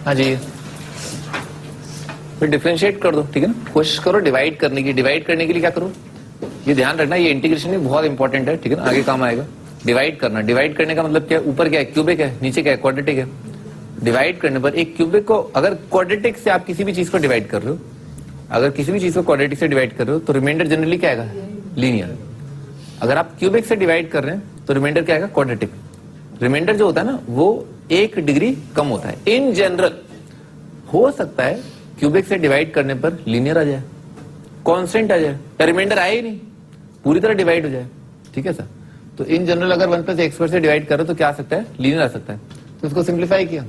हाँ जी, फिर डिफरेंशिएट कर दो, ठीक है ना। कोशिश करो डिवाइड करने की। डिवाइड करने के लिए क्या करो, ये ध्यान रखना, ये इंटीग्रेशन भी बहुत इंपॉर्टेंट है, ठीक है ना, आगे काम आएगा। डिवाइड करना, डिवाइड करने का मतलब क्या है, ऊपर क्या है क्यूबिक है, नीचे क्या है क्वाड्रेटिक है। डिवाइड करने पर एक क्यूबिक को अगर क्वाड्रेटिक से आप किसी भी चीज को डिवाइड कर रहे हो, अगर किसी भी चीज को क्वाड्रेटिक से डिवाइड कर रहे हो तो रिमाइंडर जनरली क्या आएगा लीनियर। अगर आप क्यूबिक से डिवाइड कर रहे हैं तो रिमाइंडर क्या आएगा क्वाड्रेटिक। रिमाइंडर जो होता है ना वो 1 डिग्री कम होता है। इन जनरल हो सकता है क्यूबिक से डिवाइड करने पर लीनियर आ जाए, कांस्टेंट आ जाए, रिमाइंडर आए ही नहीं, पूरी तरह डिवाइड हो जाए, ठीक है सर। तो इन जनरल अगर 1 प्लस एक्स स्क्वायर से डिवाइड करो तो क्या आ सकता है लीनियर आ सकता है। तो इसको सिंप्लीफाई किया,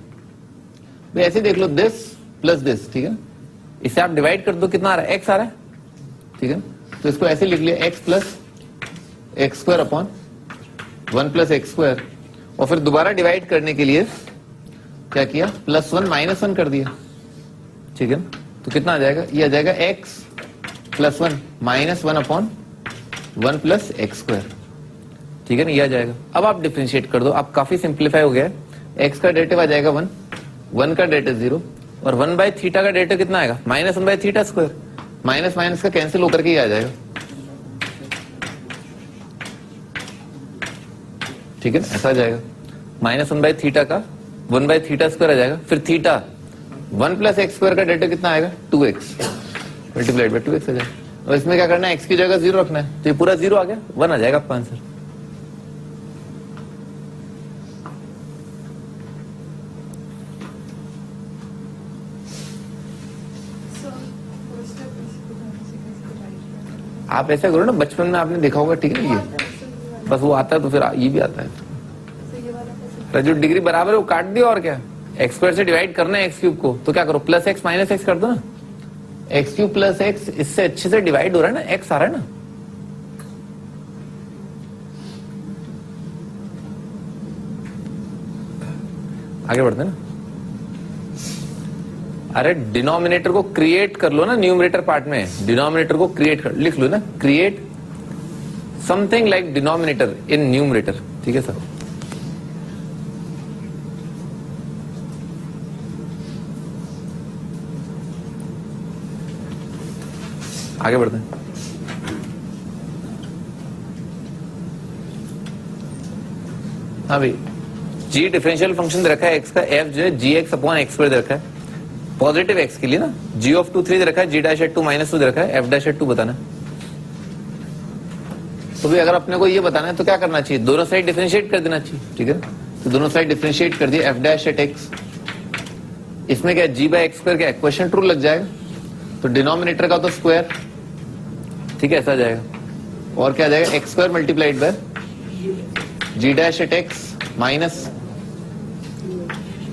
तो ऐसे देख लो दिस प्लस दिस, ठीक है, इससे आप डिवाइड कर दो कितना आ रहा है एक्स आ रहा है, ठीक है। तो इसको ऐसे लिख लिया x plus x square upon 1 plus x square और फिर दोबारा डिवाइड करने के लिए क्या किया +1 -1 कर दिया, ठीक है। तो कितना आ जाएगा, ये आ जाएगा x +1 -1 upon 1 plus x square, ठीक है ना, ये आ जाएगा। अब आप डिफरेंशिएट कर दो, आप काफी सिंप्लीफाई हो गया है। x का डेरिवेटिव आ जाएगा 1 का डेरिवेटिव 0 और 1/θ का डेरिवेटिव कितना आएगा -1/θ स्क्वायर। माइनस माइनस का कैंसिल होकर के ही आ जाएगा, ठीक है, ऐसा आ जाएगा। -1/θ का 1/θ स्क्वायर आ जाएगा, फिर थीटा 1 प्लस एक्स स्क्वायर का डेरिवेटिव कितना आएगा 2x मल्टीप्लाइड बाय 2x आ जाएगा। और इसमें क्या करना है, x की जगह 0 रखना है, तो ये पूरा 0 आ गया, 1 आ जाएगा आपका आंसर। आप ऐसा करो ना, बचपन में आपने देखा होगा, ठीक है, ये बस वो आता है तो फिर ये भी आता है। तो जो डिग्री बराबर है वो काट दिया और क्या, एक्स स्क्वायर से डिवाइड करना है एक्स क्यूब को, तो क्या करो प्लस एक्स माइनस एक्स कर दो ना। एक्स क्यूब प्लस एक्स इससे अच्छे से डिवाइड हो रहा है ना, एक्स आ रहा है ना। आगे बढ़ते हैं ना। अरे डिनोमिनेटर को क्रिएट कर लो ना, न्यूमरेटर पार्ट में डिनोमिनेटर को क्रिएट कर, लिख लो ना, create something like denominator in numerator, ठीक है सर। आगे बढ़ते हैं। हाँ भाई, जी डिफरेंशियल फंक्शन दे रखा है एक्स का, एफ जो है जी एक्स अपॉन एक्स स्क्वायर दे रखा है पॉजिटिव एक्स के लिए ना, जी ऑफ 2 3 दे रखा है, जी डैश एट 2 -2 दे रखा है, एफ डैश एट 2 बताना है। तो भी अगर अपने को ये बताना है तो क्या करना चाहिए, दोनों साइड डिफरेंशिएट कर देना चाहिए, ठीक है। तो दोनों साइड डिफरेंशिएट कर दिया, एफ डैश एट एक्स, इसमें क्या जी बाय एक्स स्क्वायर क्या इक्वेशन ट्रू लग जाएगा, तो डिनोमिनेटर का तो स्क्वायर, ठीक है, ऐसा जाएगा। और क्या जाएगा x square multiplied by g dash at x minus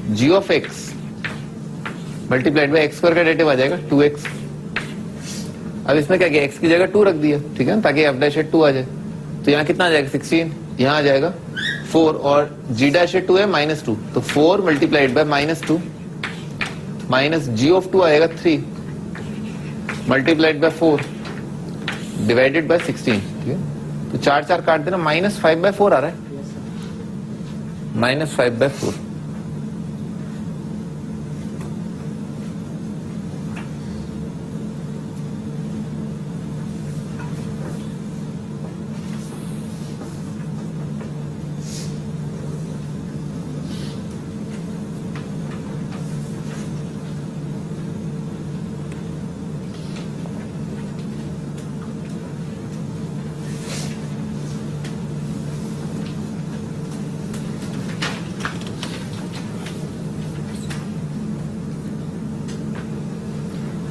g of x multiplied by x square का डेरिवेटिव आ जाएगा 2x। अब इसमें क्या किया, x की जगह 2 रख दिया, ठीक है ना, ताकि एफ डैश एट 2 आ जाए। तो यहाँ कितना आ जाएगा 16, यहाँ आ जाएगा 4 और जी डैश एट 2 है -2, तो 4 multiplied by -2 minus g of 2 आएगा 3 मल्टीप्लाइड बाय 4 डिवाइडेड बाय 16, ठीक है। तो 4 4 काट देना, -5/4 आ रहा है, -5/4।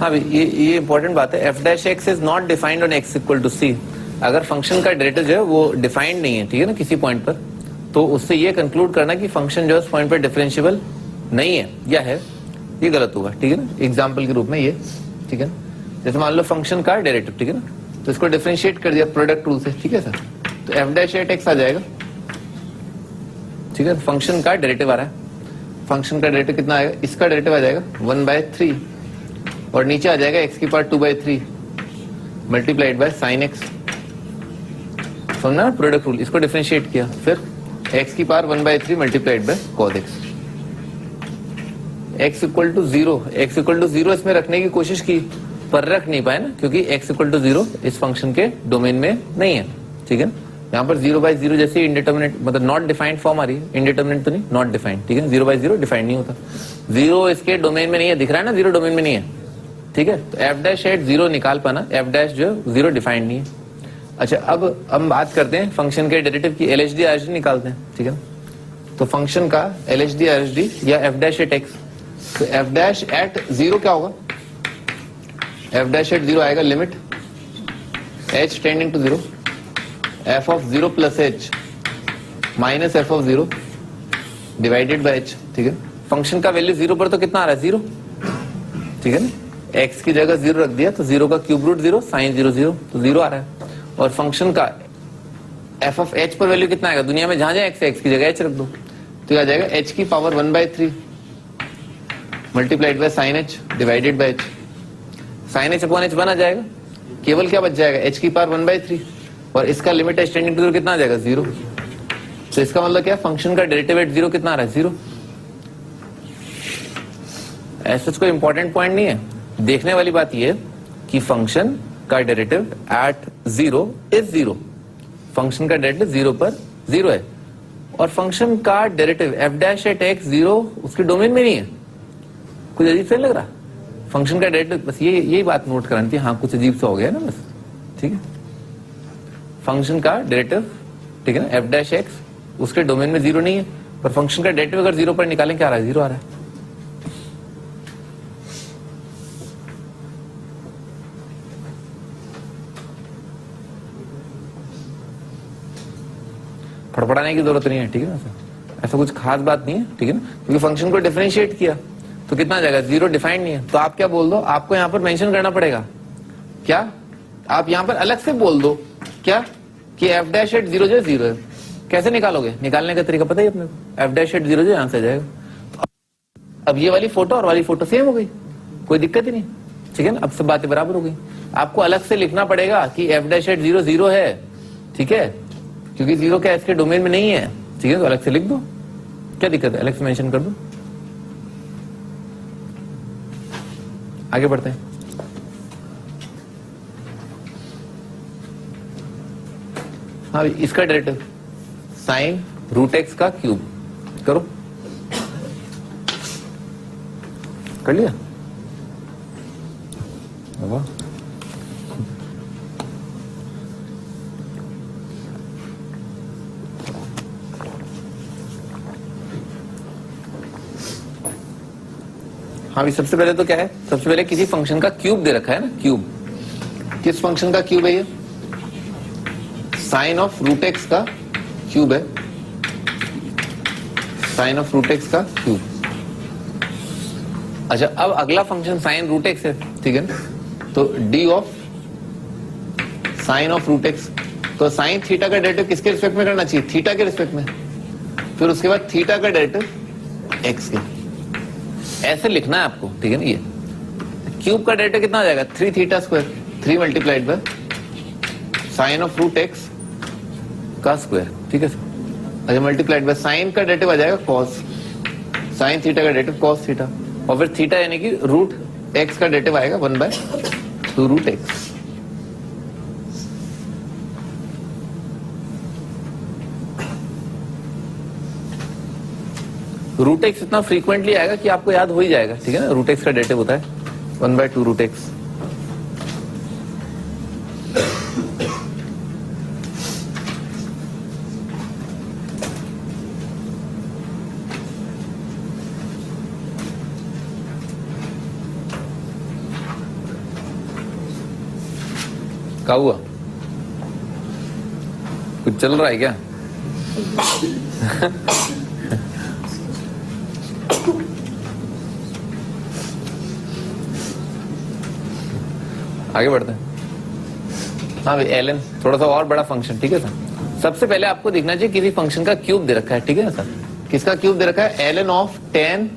हाँ भाई, ये इंपॉर्टेंट बात है। F dash x is not defined on x equal to c. अगर फंक्शन का डेरिवेटिव जो है वो डिफाइंड नहीं है, ठीक है ना, किसी पॉइंट पर, तो उससे ये कंक्लूड करना कि फंक्शन जो है उस पॉइंट पर डिफरेंशिएबल नहीं है या है, ये गलत होगा, ठीक है ना। एग्जाम्पल के रूप में ये, ठीक है ना, जैसे मान लो फंक्शन का डेरिवेटिव, ठीक है ना, तो इसको डिफरेंशिएट कर दिया प्रोडक्ट रूल से, ठीक है सर, तो एफ डैश एट एक्स आ जाएगा, ठीक है। फंक्शन का डेरिवेटिव आ रहा है, फंक्शन का डेरिवेटिव कितना आएगा, इसका डेरिवेटिव आ जाएगा 1/3 और नीचे आ जाएगा x की power 2/3 multiplied by sine x. समझना प्रोडक्ट रूल, इसको डिफरेंशिएट किया, फिर x की power 1/3 multiplied by cos x। x equal to 0, x equal to 0 इसमें रखने की कोशिश की पर रख नहीं पाए ना, क्योंकि x इक्वल टू 0 इस फंक्शन के डोमेन में नहीं है, ठीक है। यहाँ पर 0/0 जैसे इंडिटर्मिनेट, मतलब नॉट डिफाइंड फॉर्म आ रही है, इंडिटर्मिनेट तो नहीं, नॉट डिफाइंड, ठीक है। 0/0 डिफाइंड नहीं होता, 0 इसके डोमेन में नहीं है, दिख रहा है ना, 0 डोमेन में नहीं है, ठीक है। तो एफ डैश एट 0 निकाल पाना, एफ डैश जो 0 डिफाइंड नहीं है। अच्छा, अब हम बात करते हैं फंक्शन के डेरिवेटिव की, एलएचडी आरएचडी निकालते हैं, ठीक है। तो फंक्शन का एलएचडी आरएचडी या एफ डैश एट एक्स, तो एफ डैश एट 0 क्या होगा, एफ डैश एट 0 आएगा limit h tending to 0 f of 0 plus h minus f of 0 divided by h, ठीक है। फंक्शन का वैल्यू 0 पर तो कितना आ रहा है, 0, ठीक है ना। x की जगह 0 रख दिया तो 0 का क्यूब रूट 0 साइन 0 0 तो 0 आ रहा है। और फंक्शन का f ऑफ h पर वैल्यू कितना आएगा, दुनिया में जहां जहां x है x की जगह h रख दो, तो ये आ जाएगा h की power 1/3 multiplied by sine h divided by h। Sine h upon h बन आ जाएगा, केवल क्या बच जाएगा, h की पावर 1/3 और इसका लिमिट h टेंडिंग टू 0 कितना आ जाएगा, 0। तो इसका मतलब क्या, फंक्शन का डेरिवेटिव एट 0 कितना आ रहा है, 0। ऐसा कोई इंपॉर्टेंट पॉइंट नहीं है, देखने वाली बात यह है कि फंक्शन का डेरिवेटिव एट 0 इज 0, फंक्शन का डेरिवेटिव 0 पर 0 है, और फंक्शन का derivative f dash at x 0 उसके डोमेन में नहीं है। कुछ अजीब सा लग रहा, फंक्शन का डेरिवेटिव, बस ये यही बात नोट करानी थी, हाँ कुछ अजीब सा हो गया ना बस, ठीक है। फंक्शन का डेरिवेटिव, ठीक है ना, एफ डैश एक्स उसके डोमेन में 0 नहीं है, पर फंक्शन का डेरिवेटिव अगर 0 पर निकालें क्या आ रहा है, 0 आ रहा है। फड़फड़ाने की जरूरत नहीं है, ठीक है ना सर, ऐसा कुछ खास बात नहीं है, ठीक है ना, क्योंकि फंक्शन को डिफरेंशिएट किया तो कितना आ जाएगा, 0 डिफाइंड नहीं है। तो आप क्या बोल दो, आपको यहाँ पर मेंशन करना पड़ेगा क्या, आप यहाँ पर अलग से बोल दो क्या कि एफ डैश एट 0 जो 0 है। कैसे निकालोगे, निकालने का तरीका पता है अपने को, एफ डैश एट 0 जो यहाँ से जाएगा। तो अब ये वाली फोटो और वाली फोटो सेम हो गई, कोई दिक्कत ही नहीं, ठीक है ना, अब सब बातें बराबर हो गई। आपको अलग से लिखना पड़ेगा कि एफ डैश एट 0 0 है, ठीक है, क्योंकि 0 क्या इसके डोमेन में नहीं है, ठीक है, तो अलग से लिख दो, क्या दिक्कत है, अलग से मेंशन कर दो। आगे बढ़ते हैं। हाँ, इसका डेरिवेटिव साइन रूट एक्स का क्यूब करो, कर लिया, वाह। हाँ भी, सबसे पहले तो क्या है, सबसे पहले किसी फंक्शन का क्यूब दे रखा है ना, क्यूब, किस फंक्शन का क्यूब है ये, साइन ऑफ रूट एक्स का क्यूब है, साइन ऑफ रूट एक्स का क्यूब। अच्छा, अब अगला फंक्शन साइन रूट एक्स है, ठीक है ना, तो d of sine of root x, तो साइन थीटा का डेरिवेटिव किसके रिस्पेक्ट में करना चाहिए, थीटा के रिस्पेक्ट में, फिर उसके बाद थीटा का डेरिवेटिव एक्स के, ऐसे लिखना है आपको, ठीक है ना। ये क्यूब का डेरिवेटिव कितना आ जाएगा, 3 theta square, 3 multiplied by sine of root x का स्क्वायर, ठीक है। अच्छा, मल्टीप्लाइड बाय साइन का डेरिवेटिव आ जाएगा कॉस, साइन थीटा का डेरिवेटिव कॉस थीटा, और फिर थीटा यानी कि रूट एक्स का डेरिवेटिव आएगा 1/2 रूट एक्स। रूट एक्स इतना फ्रीक्वेंटली आएगा कि आपको याद हो ही जाएगा, ठीक है ना, रूट एक्स का डेरिवेटिव होता है 1/2 रूट एक्स। क्या हुआ? कुछ चल रहा है क्या? आगे बढ़ते हैं। हाँ भाई एल थोड़ा सा और बड़ा फंक्शन, ठीक है सर। सबसे पहले आपको देखना चाहिए किसी फंक्शन का क्यूब दे रखा है, ठीक है ना सर। किसका क्यूब दे रखा है? एल ऑफ 10,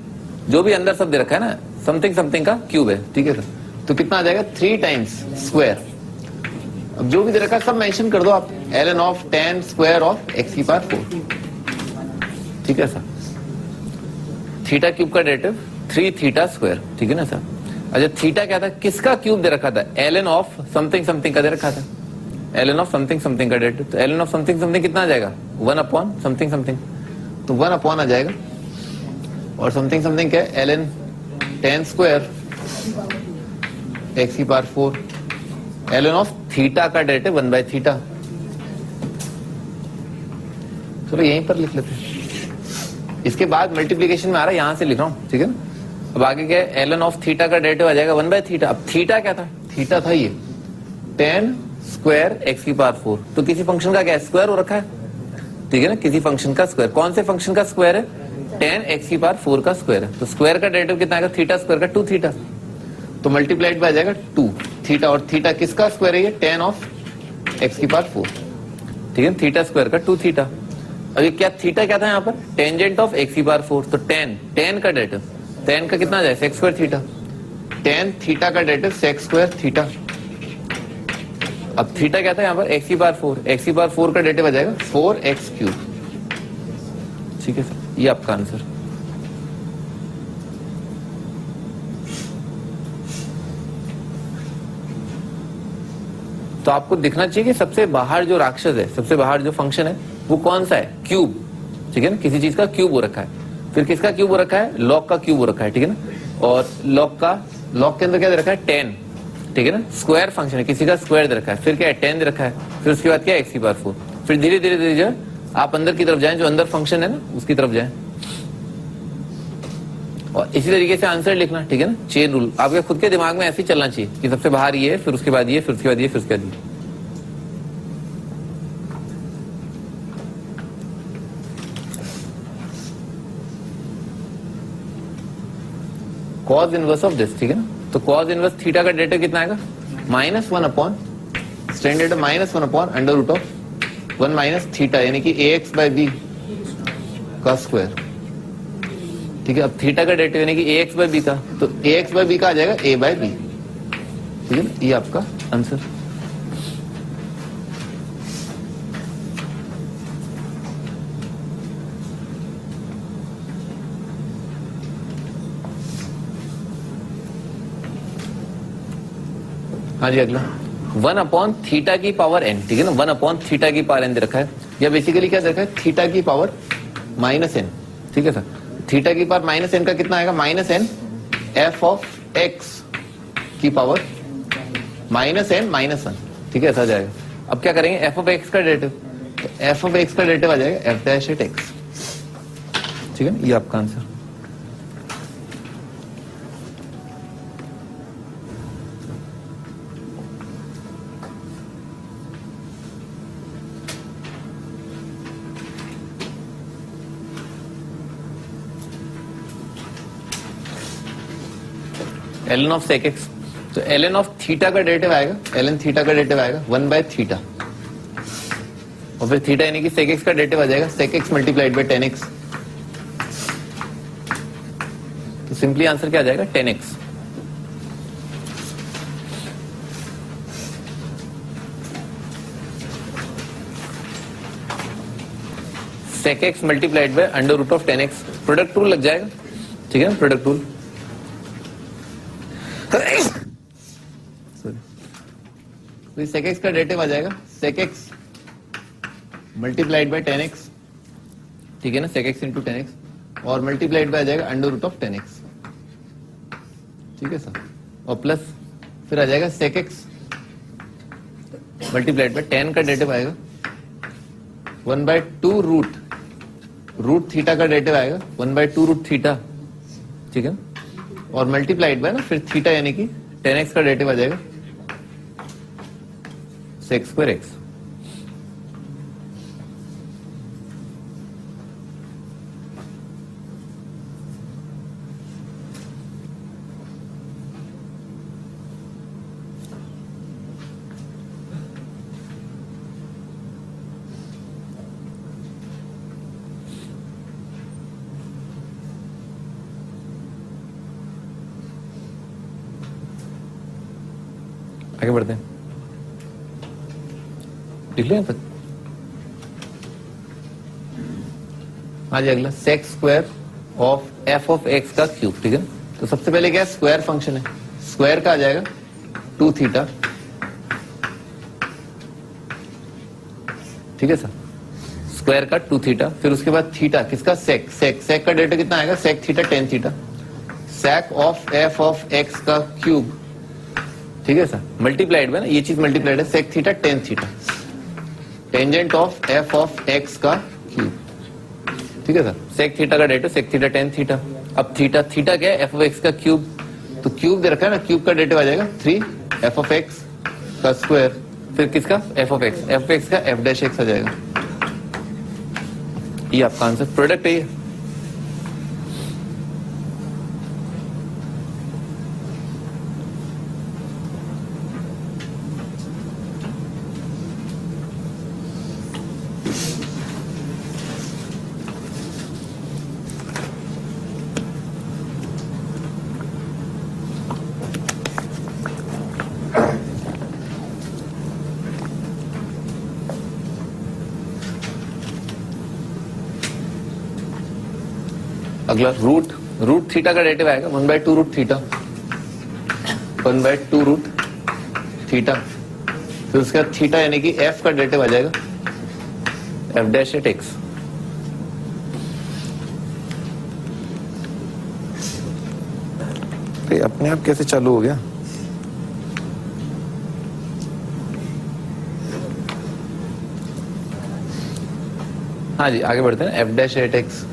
जो भी अंदर सब दे रखा है ना, समथिंग समथिंग का क्यूब है, ठीक है सर। तो कितना आ जाएगा? 3 टाइम्स स्क्वायर। अब जो भी दे रखा है सब मेंशन कर दो आप। L of 10 square of x की पावर 4, ठीक है सर। थीटा क्यूब का डेरिवेटिव 3 थीटा स्क्वायर, ठीक है ना सर। अच्छा थीटा क्या था? किसका क्यूब दे रखा था? एल ऑफ समथिंग समथिंग का दे रखा था। एल ऑफ समथिंग समथिंग का डेरिवेटिव, तो एल ऑफ समथिंग समथिंग कितना आ जाएगा? 1 अपॉन समथिंग समथिंग, तो 1 अपॉन आ जाएगा। और समथिंग समथिंग क्या है? एल 10 स्क्वायर एक्स की पावर 4। एल ऑफ थीटा का डेरिवेटिव 1 बाय थीटा। चलो यहीं पर लिख लेते हैं। इसके बाद मल्टीप्लीकेशन में आ रहा है, यहां से लिख रहा हूं, ठीक है ना। अब आगे क्या है? एल ऑफ थीटा का डेरिवेटिव आ जाएगा 1 बाय थीटा। अब थीटा क्या था? थीटा था ये 10 स्क्वायर एक्स की पावर 4। तो किसी फंक्शन का क्या है? स्क्वायर हो रखा है, ठीक है ना। किसी फंक्शन का स्क्वायर, कौन से फंक्शन का स्क्वायर है? 10 एक्स की पावर 4 का स्क्वायर है। तो स्क्वायर का डेरिवेटिव कितना आएगा? थीटा स्क्वायर का 2 थीटा। तो मल्टीप्लाइड बाय जाएगा 2 थीटा। और थीटा किसका स्क्वायर है? ये 10 ऑफ एक्स की पावर 4, ठीक है। थीटा स्क्वायर का 2 थीटा। अब ये क्या थीटा क्या था यहाँ पर? टेंजेंट ऑफ एक्स की पावर 4। तो 10 का डेरिवेटिव, 10 का कितना आ जाए? Sec square theta. 10 थीटा का डेरिवेटिव सेक स्क्वायर थीटा। अब थीटा क्या था यहाँ पर? एक्स की पावर 4। एक्स की पावर 4 का डेरिवेटिव आ जाएगा 4x क्यूब, ठीक है सर। ये आपका आंसर। तो आपको दिखना चाहिए कि सबसे बाहर जो राक्षस है, सबसे बाहर जो फंक्शन है वो कौन सा है? क्यूब, ठीक है ना। किसी चीज का क्यूब हो रखा है। फिर किसका क्यूब हो रखा है? लॉग का क्यूब हो रखा है, ठीक है ना। और लॉग के अंदर क्या दे रखा है? 10, ठीक है ना। स्क्वायर फंक्शन है, किसी का स्क्वायर दे रखा है। फिर क्या है? 10 दे रखा है। फिर उसके बाद क्या है? एक्स की पावर 4। फिर धीरे धीरे धीरे जो आप अंदर की तरफ जाएं, जो अंदर फंक्शन है ना उसकी तरफ जाएं। और इसी तरीके से आंसर लिखना, ठीक है ना। चेन रूल आपके खुद के दिमाग में ऐसे ही चलना चाहिए कि सबसे बाहर ये है, फिर उसके बाद ये, फिर उसके बाद ये, फिर उसके बाद ये। कॉज इनवर्स ऑफ दिस, ठीक है ना। तो कॉज इनवर्स थीटा का डेरिवेटिव कितना आएगा? -1 upon standard -1 upon under root of 1 minus theta, यानी कि ax बाय b का स्क्वायर, ठीक है। अब थीटा का डेरिवेटिव यानी कि ax बाय b का, तो ax बाय b का आ जाएगा a बाय b, ठीक है ना। ये आपका आंसर। हाँ जी अगला 1 अपॉन थीटा की पावर n, ठीक है ना। 1 अपॉन थीटा की पावर n दे रखा है, या बेसिकली क्या दे रखा है? थीटा की पावर -n, ठीक है सर। थीटा की पावर -n का कितना आएगा? -n f ऑफ x की पावर -n -1, ठीक है, ऐसा जाएगा। अब क्या करेंगे? f ऑफ x का डेरिवेटिव, तो f ऑफ x का डेरिवेटिव आ जाएगा f डैश एट x, ठीक है। ये आपका answer. ln of sec x, तो ln ऑफ थीटा का डेरिवेटिव आएगा, ln थीटा का डेरिवेटिव आएगा 1 बाय थीटा। और फिर थीटा यानी कि sec x का डेरिवेटिव आ जाएगा sec x multiplied bye 10x। तो सिंपली आंसर क्या आ जाएगा? 10x। sec x multiplied by under root of 10x। Product rule लग जाएगा, ठीक है ना। प्रोडक्ट रूल तो sec x का डेरिवेटिव आ जाएगा sec x multiplied bye 10x, ठीक है ना। sec x इंटू 10x और मल्टीप्लाइड बाय आ जाएगा अंडर रूट ऑफ 10x, ठीक है सर। और प्लस फिर आ जाएगा sec x मल्टीप्लाइड बाय 10 का डेरिवेटिव आएगा 1 बाय 2 रूट थीटा का डेरिवेटिव आएगा 1 बाय 2 रूट थीटा, ठीक है। और मल्टीप्लाइड बाय ना फिर थीटा यानी कि 10x का डेरिवेटिव आ जाएगा सेक स्क्वायर एक्स। आगे बढ़ते हैं, लिख लिया तक। हाँ जी, अगला sec square of f of x का क्यूब, ठीक है। तो सबसे पहले क्या है, स्क्वायर फंक्शन है, स्क्वायर का आ जाएगा 2 थीटा, ठीक है सर, स्क्वायर का 2 थीटा। फिर उसके बाद थीटा किसका, सेक, सेक, सेक का डेटा कितना आएगा, sec theta tan theta, sec of f of x का क्यूब, ठीक है सर, मल्टीप्लाइड में ना, ये चीज मल्टीप्लाइड है, sec theta tan theta, tangent of f of x का क्यूब, ठीक है सर। सेक थीटा का data sec theta tan theta. अब थीटा, थीटा क्या है, एफ ऑफ एक्स का क्यूब, तो क्यूब दे रखा है ना, क्यूब का डेटा आ जाएगा 3 एफ ऑफ एक्स का स्क्वायर, फिर किसका, एफ ऑफ एक्स का एफ डैश एक्स आ जाएगा। ये आपका आंसर, प्रोडक्ट है ये। अगला रूट थीटा का डेरिवेटिव आएगा 1/2 रूट थीटा, 1/2 रूट थीटा। फिर उसके बाद थीटा यानी कि एफ का डेरिवेटिव आ जाएगा एफ डैश एट एक्स। अपने आप कैसे चालू हो गया, हाँ जी आगे बढ़ते हैं, f dash at x.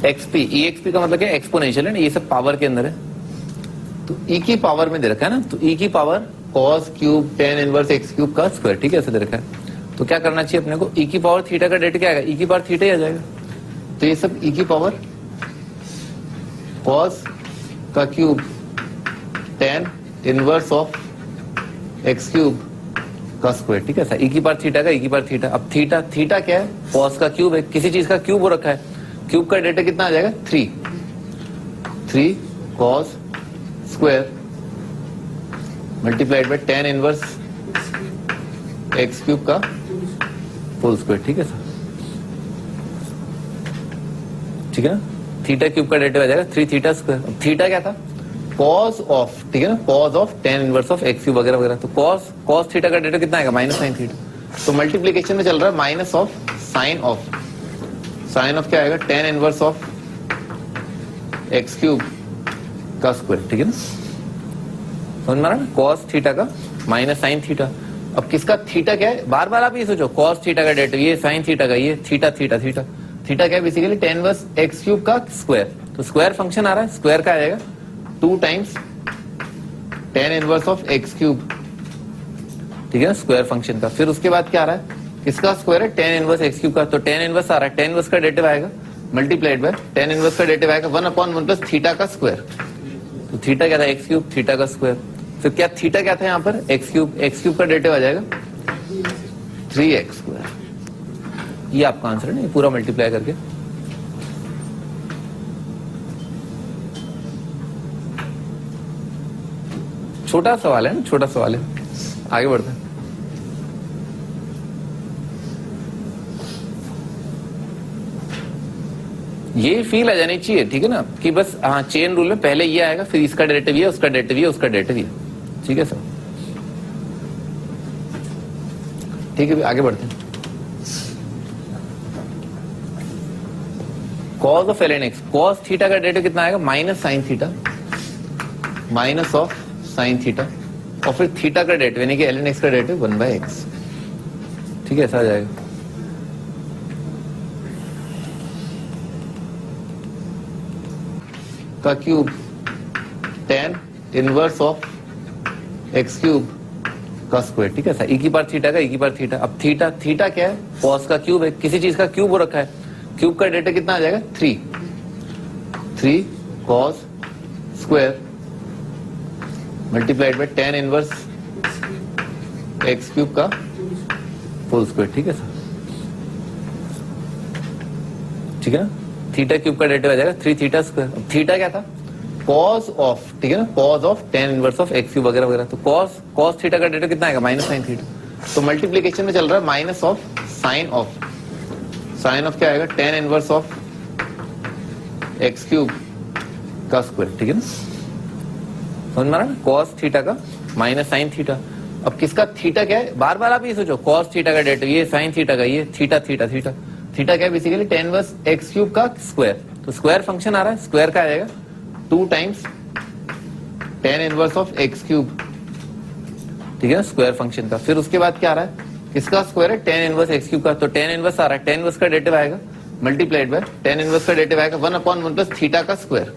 XP, e XP का मतलब क्या, एक्सपोनेंशियल है ना, ये सब पावर के अंदर है, तो ई की पावर में दे रखा है ना, तो ई की power cos cube tan inverse x cube का स्क्वायर, ठीक है, ऐसे दे रखा है। तो क्या करना चाहिए अपने को, ई की पावर थीटा का डेट क्या आएगा, ई की पावर थीटा ही आ जाएगा, तो ये सब ई की पावर कॉस का cube tan inverse of x cube का स्क्वायर, ठीक है सर, ई की पावर थीटा का ई की पावर थीटा। अब थीटा, थीटा क्या है, कॉस का क्यूब है, किसी चीज का क्यूब हो रखा है, क्यूब का डेटा कितना आ जाएगा 3 cos square multiplied by tan inverse x cube का होल स्क्वायर, ठीक है सर, ठीक है ना। थीटा क्यूब का डेटा आ जाएगा 3 थीटा स्क्वायर। अब थीटा क्या था, कॉस ऑफ, ठीक है ना, cos of tan inverse of x cube वगैरह वगैरह, तो कॉस थीटा का डेटा कितना आएगा माइनस साइन थीटा, तो मल्टीप्लीकेशन में चल रहा है माइनस ऑफ साइन ऑफ क्या आएगा, tan inverse of x cube का स्क्वायर, ठीक है ना, समझ में आ रहा है, कॉस थीटा का माइनस साइन थीटा। अब किसका थीटा क्या है, बार बार आप ये सोचो, कॉस थीटा का डेरिवेटिव ये, साइन थीटा का ये, थीटा थीटा थीटा, थीटा क्या है basically tan inverse x cube का स्क्वायर, तो स्क्वायर फंक्शन आ रहा है, स्क्वायर का आएगा 2 times tan inverse of x cube, ठीक है ना, स्क्वायर फंक्शन का। फिर उसके बाद क्या आ रहा है, किसका स्क्वायर है, टेन इनवर्स एक्स क्यूब का, तो टेन इनवर्स आ रहा है, टेन इनवर्स का डेरिवेटिव आएगा मल्टीप्लाइड बाय टेन इनवर्स का डेरिवेटिव आएगा 1/1 प्लस थीटा का स्क्वायर, तो थीटा क्या था एक्स क्यूब, थीटा का स्क्वायर। फिर क्या थीटा क्या था यहाँ पर, एक्स क्यूब का डेरिवेटिव आ जाएगा 3x स्क्वायर। ये आपका आंसर है ना, ये पूरा मल्टीप्लाई करके। छोटा सवाल है ना, छोटा सवाल है, आगे बढ़ते हैं। ये फील आ जानी चाहिए, ठीक है ना, कि बस हाँ चेन रूल में पहले ये आएगा, फिर इसका डेरिवेटिव ये, उसका डेरिवेटिव ये, उसका डेरिवेटिव ये, ठीक है सर, ठीक है, आगे बढ़ते हैं। Cos of ln x, cos theta का डेरिवेटिव कितना आएगा minus sine theta, minus of sine theta, और फिर थीटा का डेरिवेटिव यानी कि ln x का डेरिवेटिव 1/x, ठीक है, ऐसा आ जाएगा। का cube tan inverse of x cube का स्क्वायर, ठीक है सर, ई की पावर थीटा का ई की पावर थीटा। अब थीटा, थीटा क्या है, कॉस का क्यूब है, किसी चीज का क्यूब हो रखा है, क्यूब का डेटा कितना आ जाएगा 3 cos square multiplied bye tan inverse x cube का होल स्क्वायर, ठीक है सर, ठीक है ना। थीटा क्यूब का डेटा आ जाएगा 3 थीटा स्क्वायर। अब थीटा क्या था, कॉस ऑफ, ठीक है ना, cos of tan inverse of x cube वगैरह वगैरह। तो कॉस थीटा का डेटा कितना आएगा, माइनस साइन थीटा। तो मल्टीप्लीकेशन में चल रहा है माइनस ऑफ साइन ऑफ क्या आएगा, tan inverse of x cube का स्क्वायर, ठीक है ना, समझ में आ रहा है, कॉस थीटा का माइनस साइन थीटा। अब किसका थीटा क्या है, बार बार आप ये सोचो, कॉस थीटा का डेटा ये, साइन थीटा का ये, थीटा थीटा थीटा थीटा क्या है basically tan inverse x cube का स्क्वायर। तो स्क्वायर फंक्शन आ रहा है, स्क्वायर का आएगा 2 times tan inverse of x cube, ठीक है, स्क्वायर फंक्शन का। फिर उसके बाद क्या आ रहा है, किसका स्क्वायर है, tan इनवर्स एक्स क्यूब का। तो tan इनवर्स आ रहा है, tan इनवर्स का डेटिव आएगा मल्टीप्लाइड बाय tan इनवर्स का डेटिव आएगा 1/1 प्लस थीटा का स्क्वायर।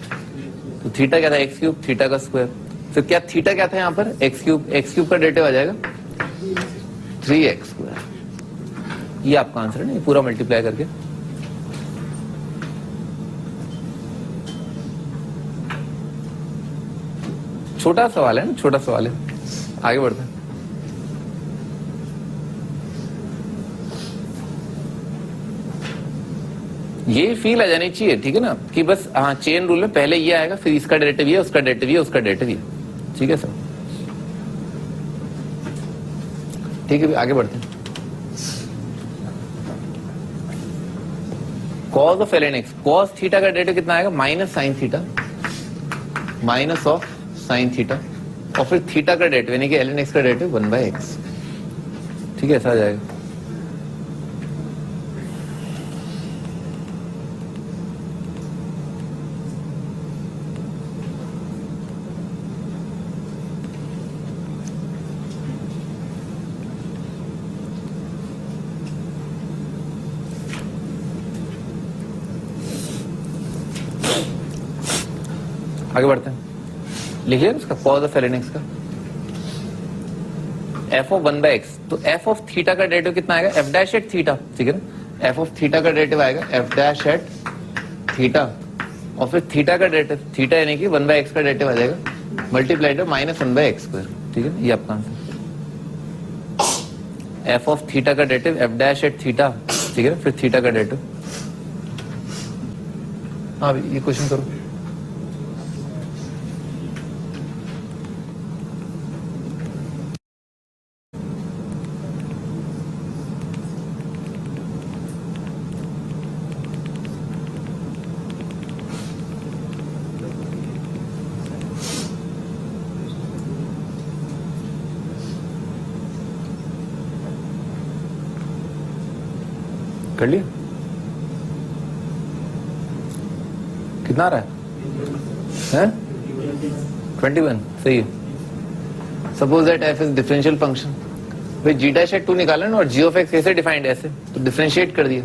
तो थीटा क्या था, एक्स क्यूब, थीटा का स्क्वायर। फिर क्या थीटा क्या था यहाँ पर, एक्स क्यूब का डेटिव आ जाएगा 3x स्क्वायर। ये आपका आंसर है ना, ये पूरा मल्टीप्लाई करके। छोटा सवाल है ना, छोटा सवाल है, आगे बढ़ते हैं। ये फील आ जानी चाहिए, ठीक है ना, कि बस हाँ चेन रूल में पहले ये आएगा, फिर इसका डेरिवेटिव ये, उसका डेरिवेटिव ये, उसका डेरिवेटिव ये, ठीक है सर, ठीक है, आगे बढ़ते हैं। Cos of ln x, cos theta का डेरिवेटिव कितना आएगा, minus sine theta, minus of sine theta, और फिर थीटा का डेरिवेटिव यानी कि ln x का डेरिवेटिव 1/x, ठीक है, ऐसा आ जाएगा। आगे बढ़ते हैं, लिख लिया उसका कॉस ऑफ ln x का f ऑफ 1/x। तो f ऑफ थीटा का डेरिवेटिव कितना आएगा, f डैश एट थीटा, ठीक है ना, f ऑफ थीटा का डेरिवेटिव आएगा f डैश एट थीटा, और फिर थीटा का डेरिवेटिव, थीटा यानी कि 1/x का डेरिवेटिव आ जाएगा multiplied bye minus 1/x square, ठीक है, ये आपका आंसर। f ऑफ थीटा का derivative f dash at theta, ठीक है, फिर थीटा का डेरिवेटिव। हाँ ये क्वेश्चन करो। कर लिया, कितना आ रहा है 21, सही है। Suppose that f is differential function, भाई g डैश एट 2 निकाला ना, और g ऑफ x कैसे डिफाइंड, ऐसे तो डिफरेंशिएट कर दिया,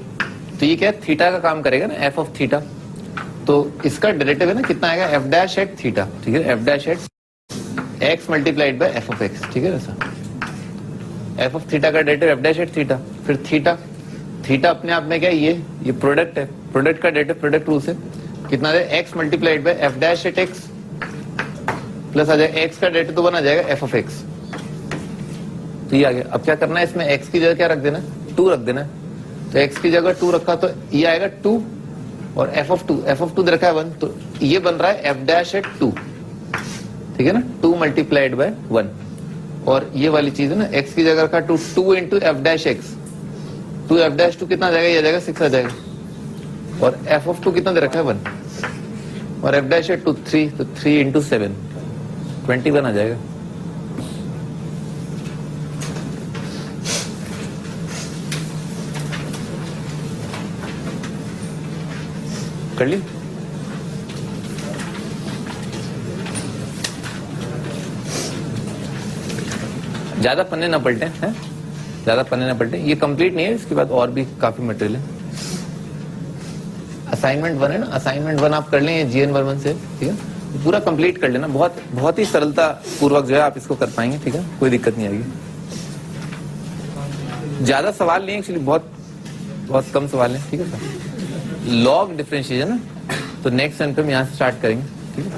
तो ये क्या है, थीटा का काम करेगा ना, f ऑफ थीटा। तो इसका डेरिवेटिव है ना, कितना आएगा, f डैश एट थीटा, ठीक है, f dash at x multiplied by f of x, ठीक है ना सर। f ऑफ थीटा का derivative f dash at theta, फिर थीटा, थीटा अपने आप में क्या है, ये प्रोडक्ट है, प्रोडक्ट का डेरिवेटिव प्रोडक्ट रूल से कितना है, x multiplied by f dash at x plus आ जाएगा x का डेरिवेटिव तो बना जाएगा f ऑफ x। तो ये आ गया। अब क्या करना है, इसमें x की जगह क्या रख देना, 2 रख देना है। तो x की जगह 2 रखा तो ये आएगा 2, और f ऑफ 2 दे रखा है 1, तो ये बन रहा है f डैश एट 2, ठीक है ना, 2 मल्टीप्लाइड बाय 1, और ये वाली चीज है ना, x की जगह रखा 2 into F dash x, 2 F dash 2 कितना आ जाएगा, ये आ जाएगा 6 आ जाएगा, और f ऑफ 2 कितना दे रखा है 1, और f डैश एट 2 3, तो 3 इंटू 7 21 आ जाएगा। कर ली, ज्यादा पन्ने ना पलटे हैं, ज्यादा पन्ने ना पलटे, ये कंप्लीट नहीं है, इसके बाद और भी काफी मटेरियल है। असाइनमेंट 1 है ना, असाइनमेंट 1 आप कर लें GN वर्मन से, ठीक है। पूरा कंप्लीट कर लेना, बहुत ही सरलता पूर्वक जो है आप इसको कर पाएंगे, ठीक है, कोई दिक्कत नहीं आएगी। ज्यादा सवाल नहीं, एक्चुअली बहुत कम सवाल है, ठीक है सर। लॉग डिफरेंशिएशन ना, तो नेक्स्ट सेंटर में यहाँ से स्टार्ट करेंगे, ठीक है।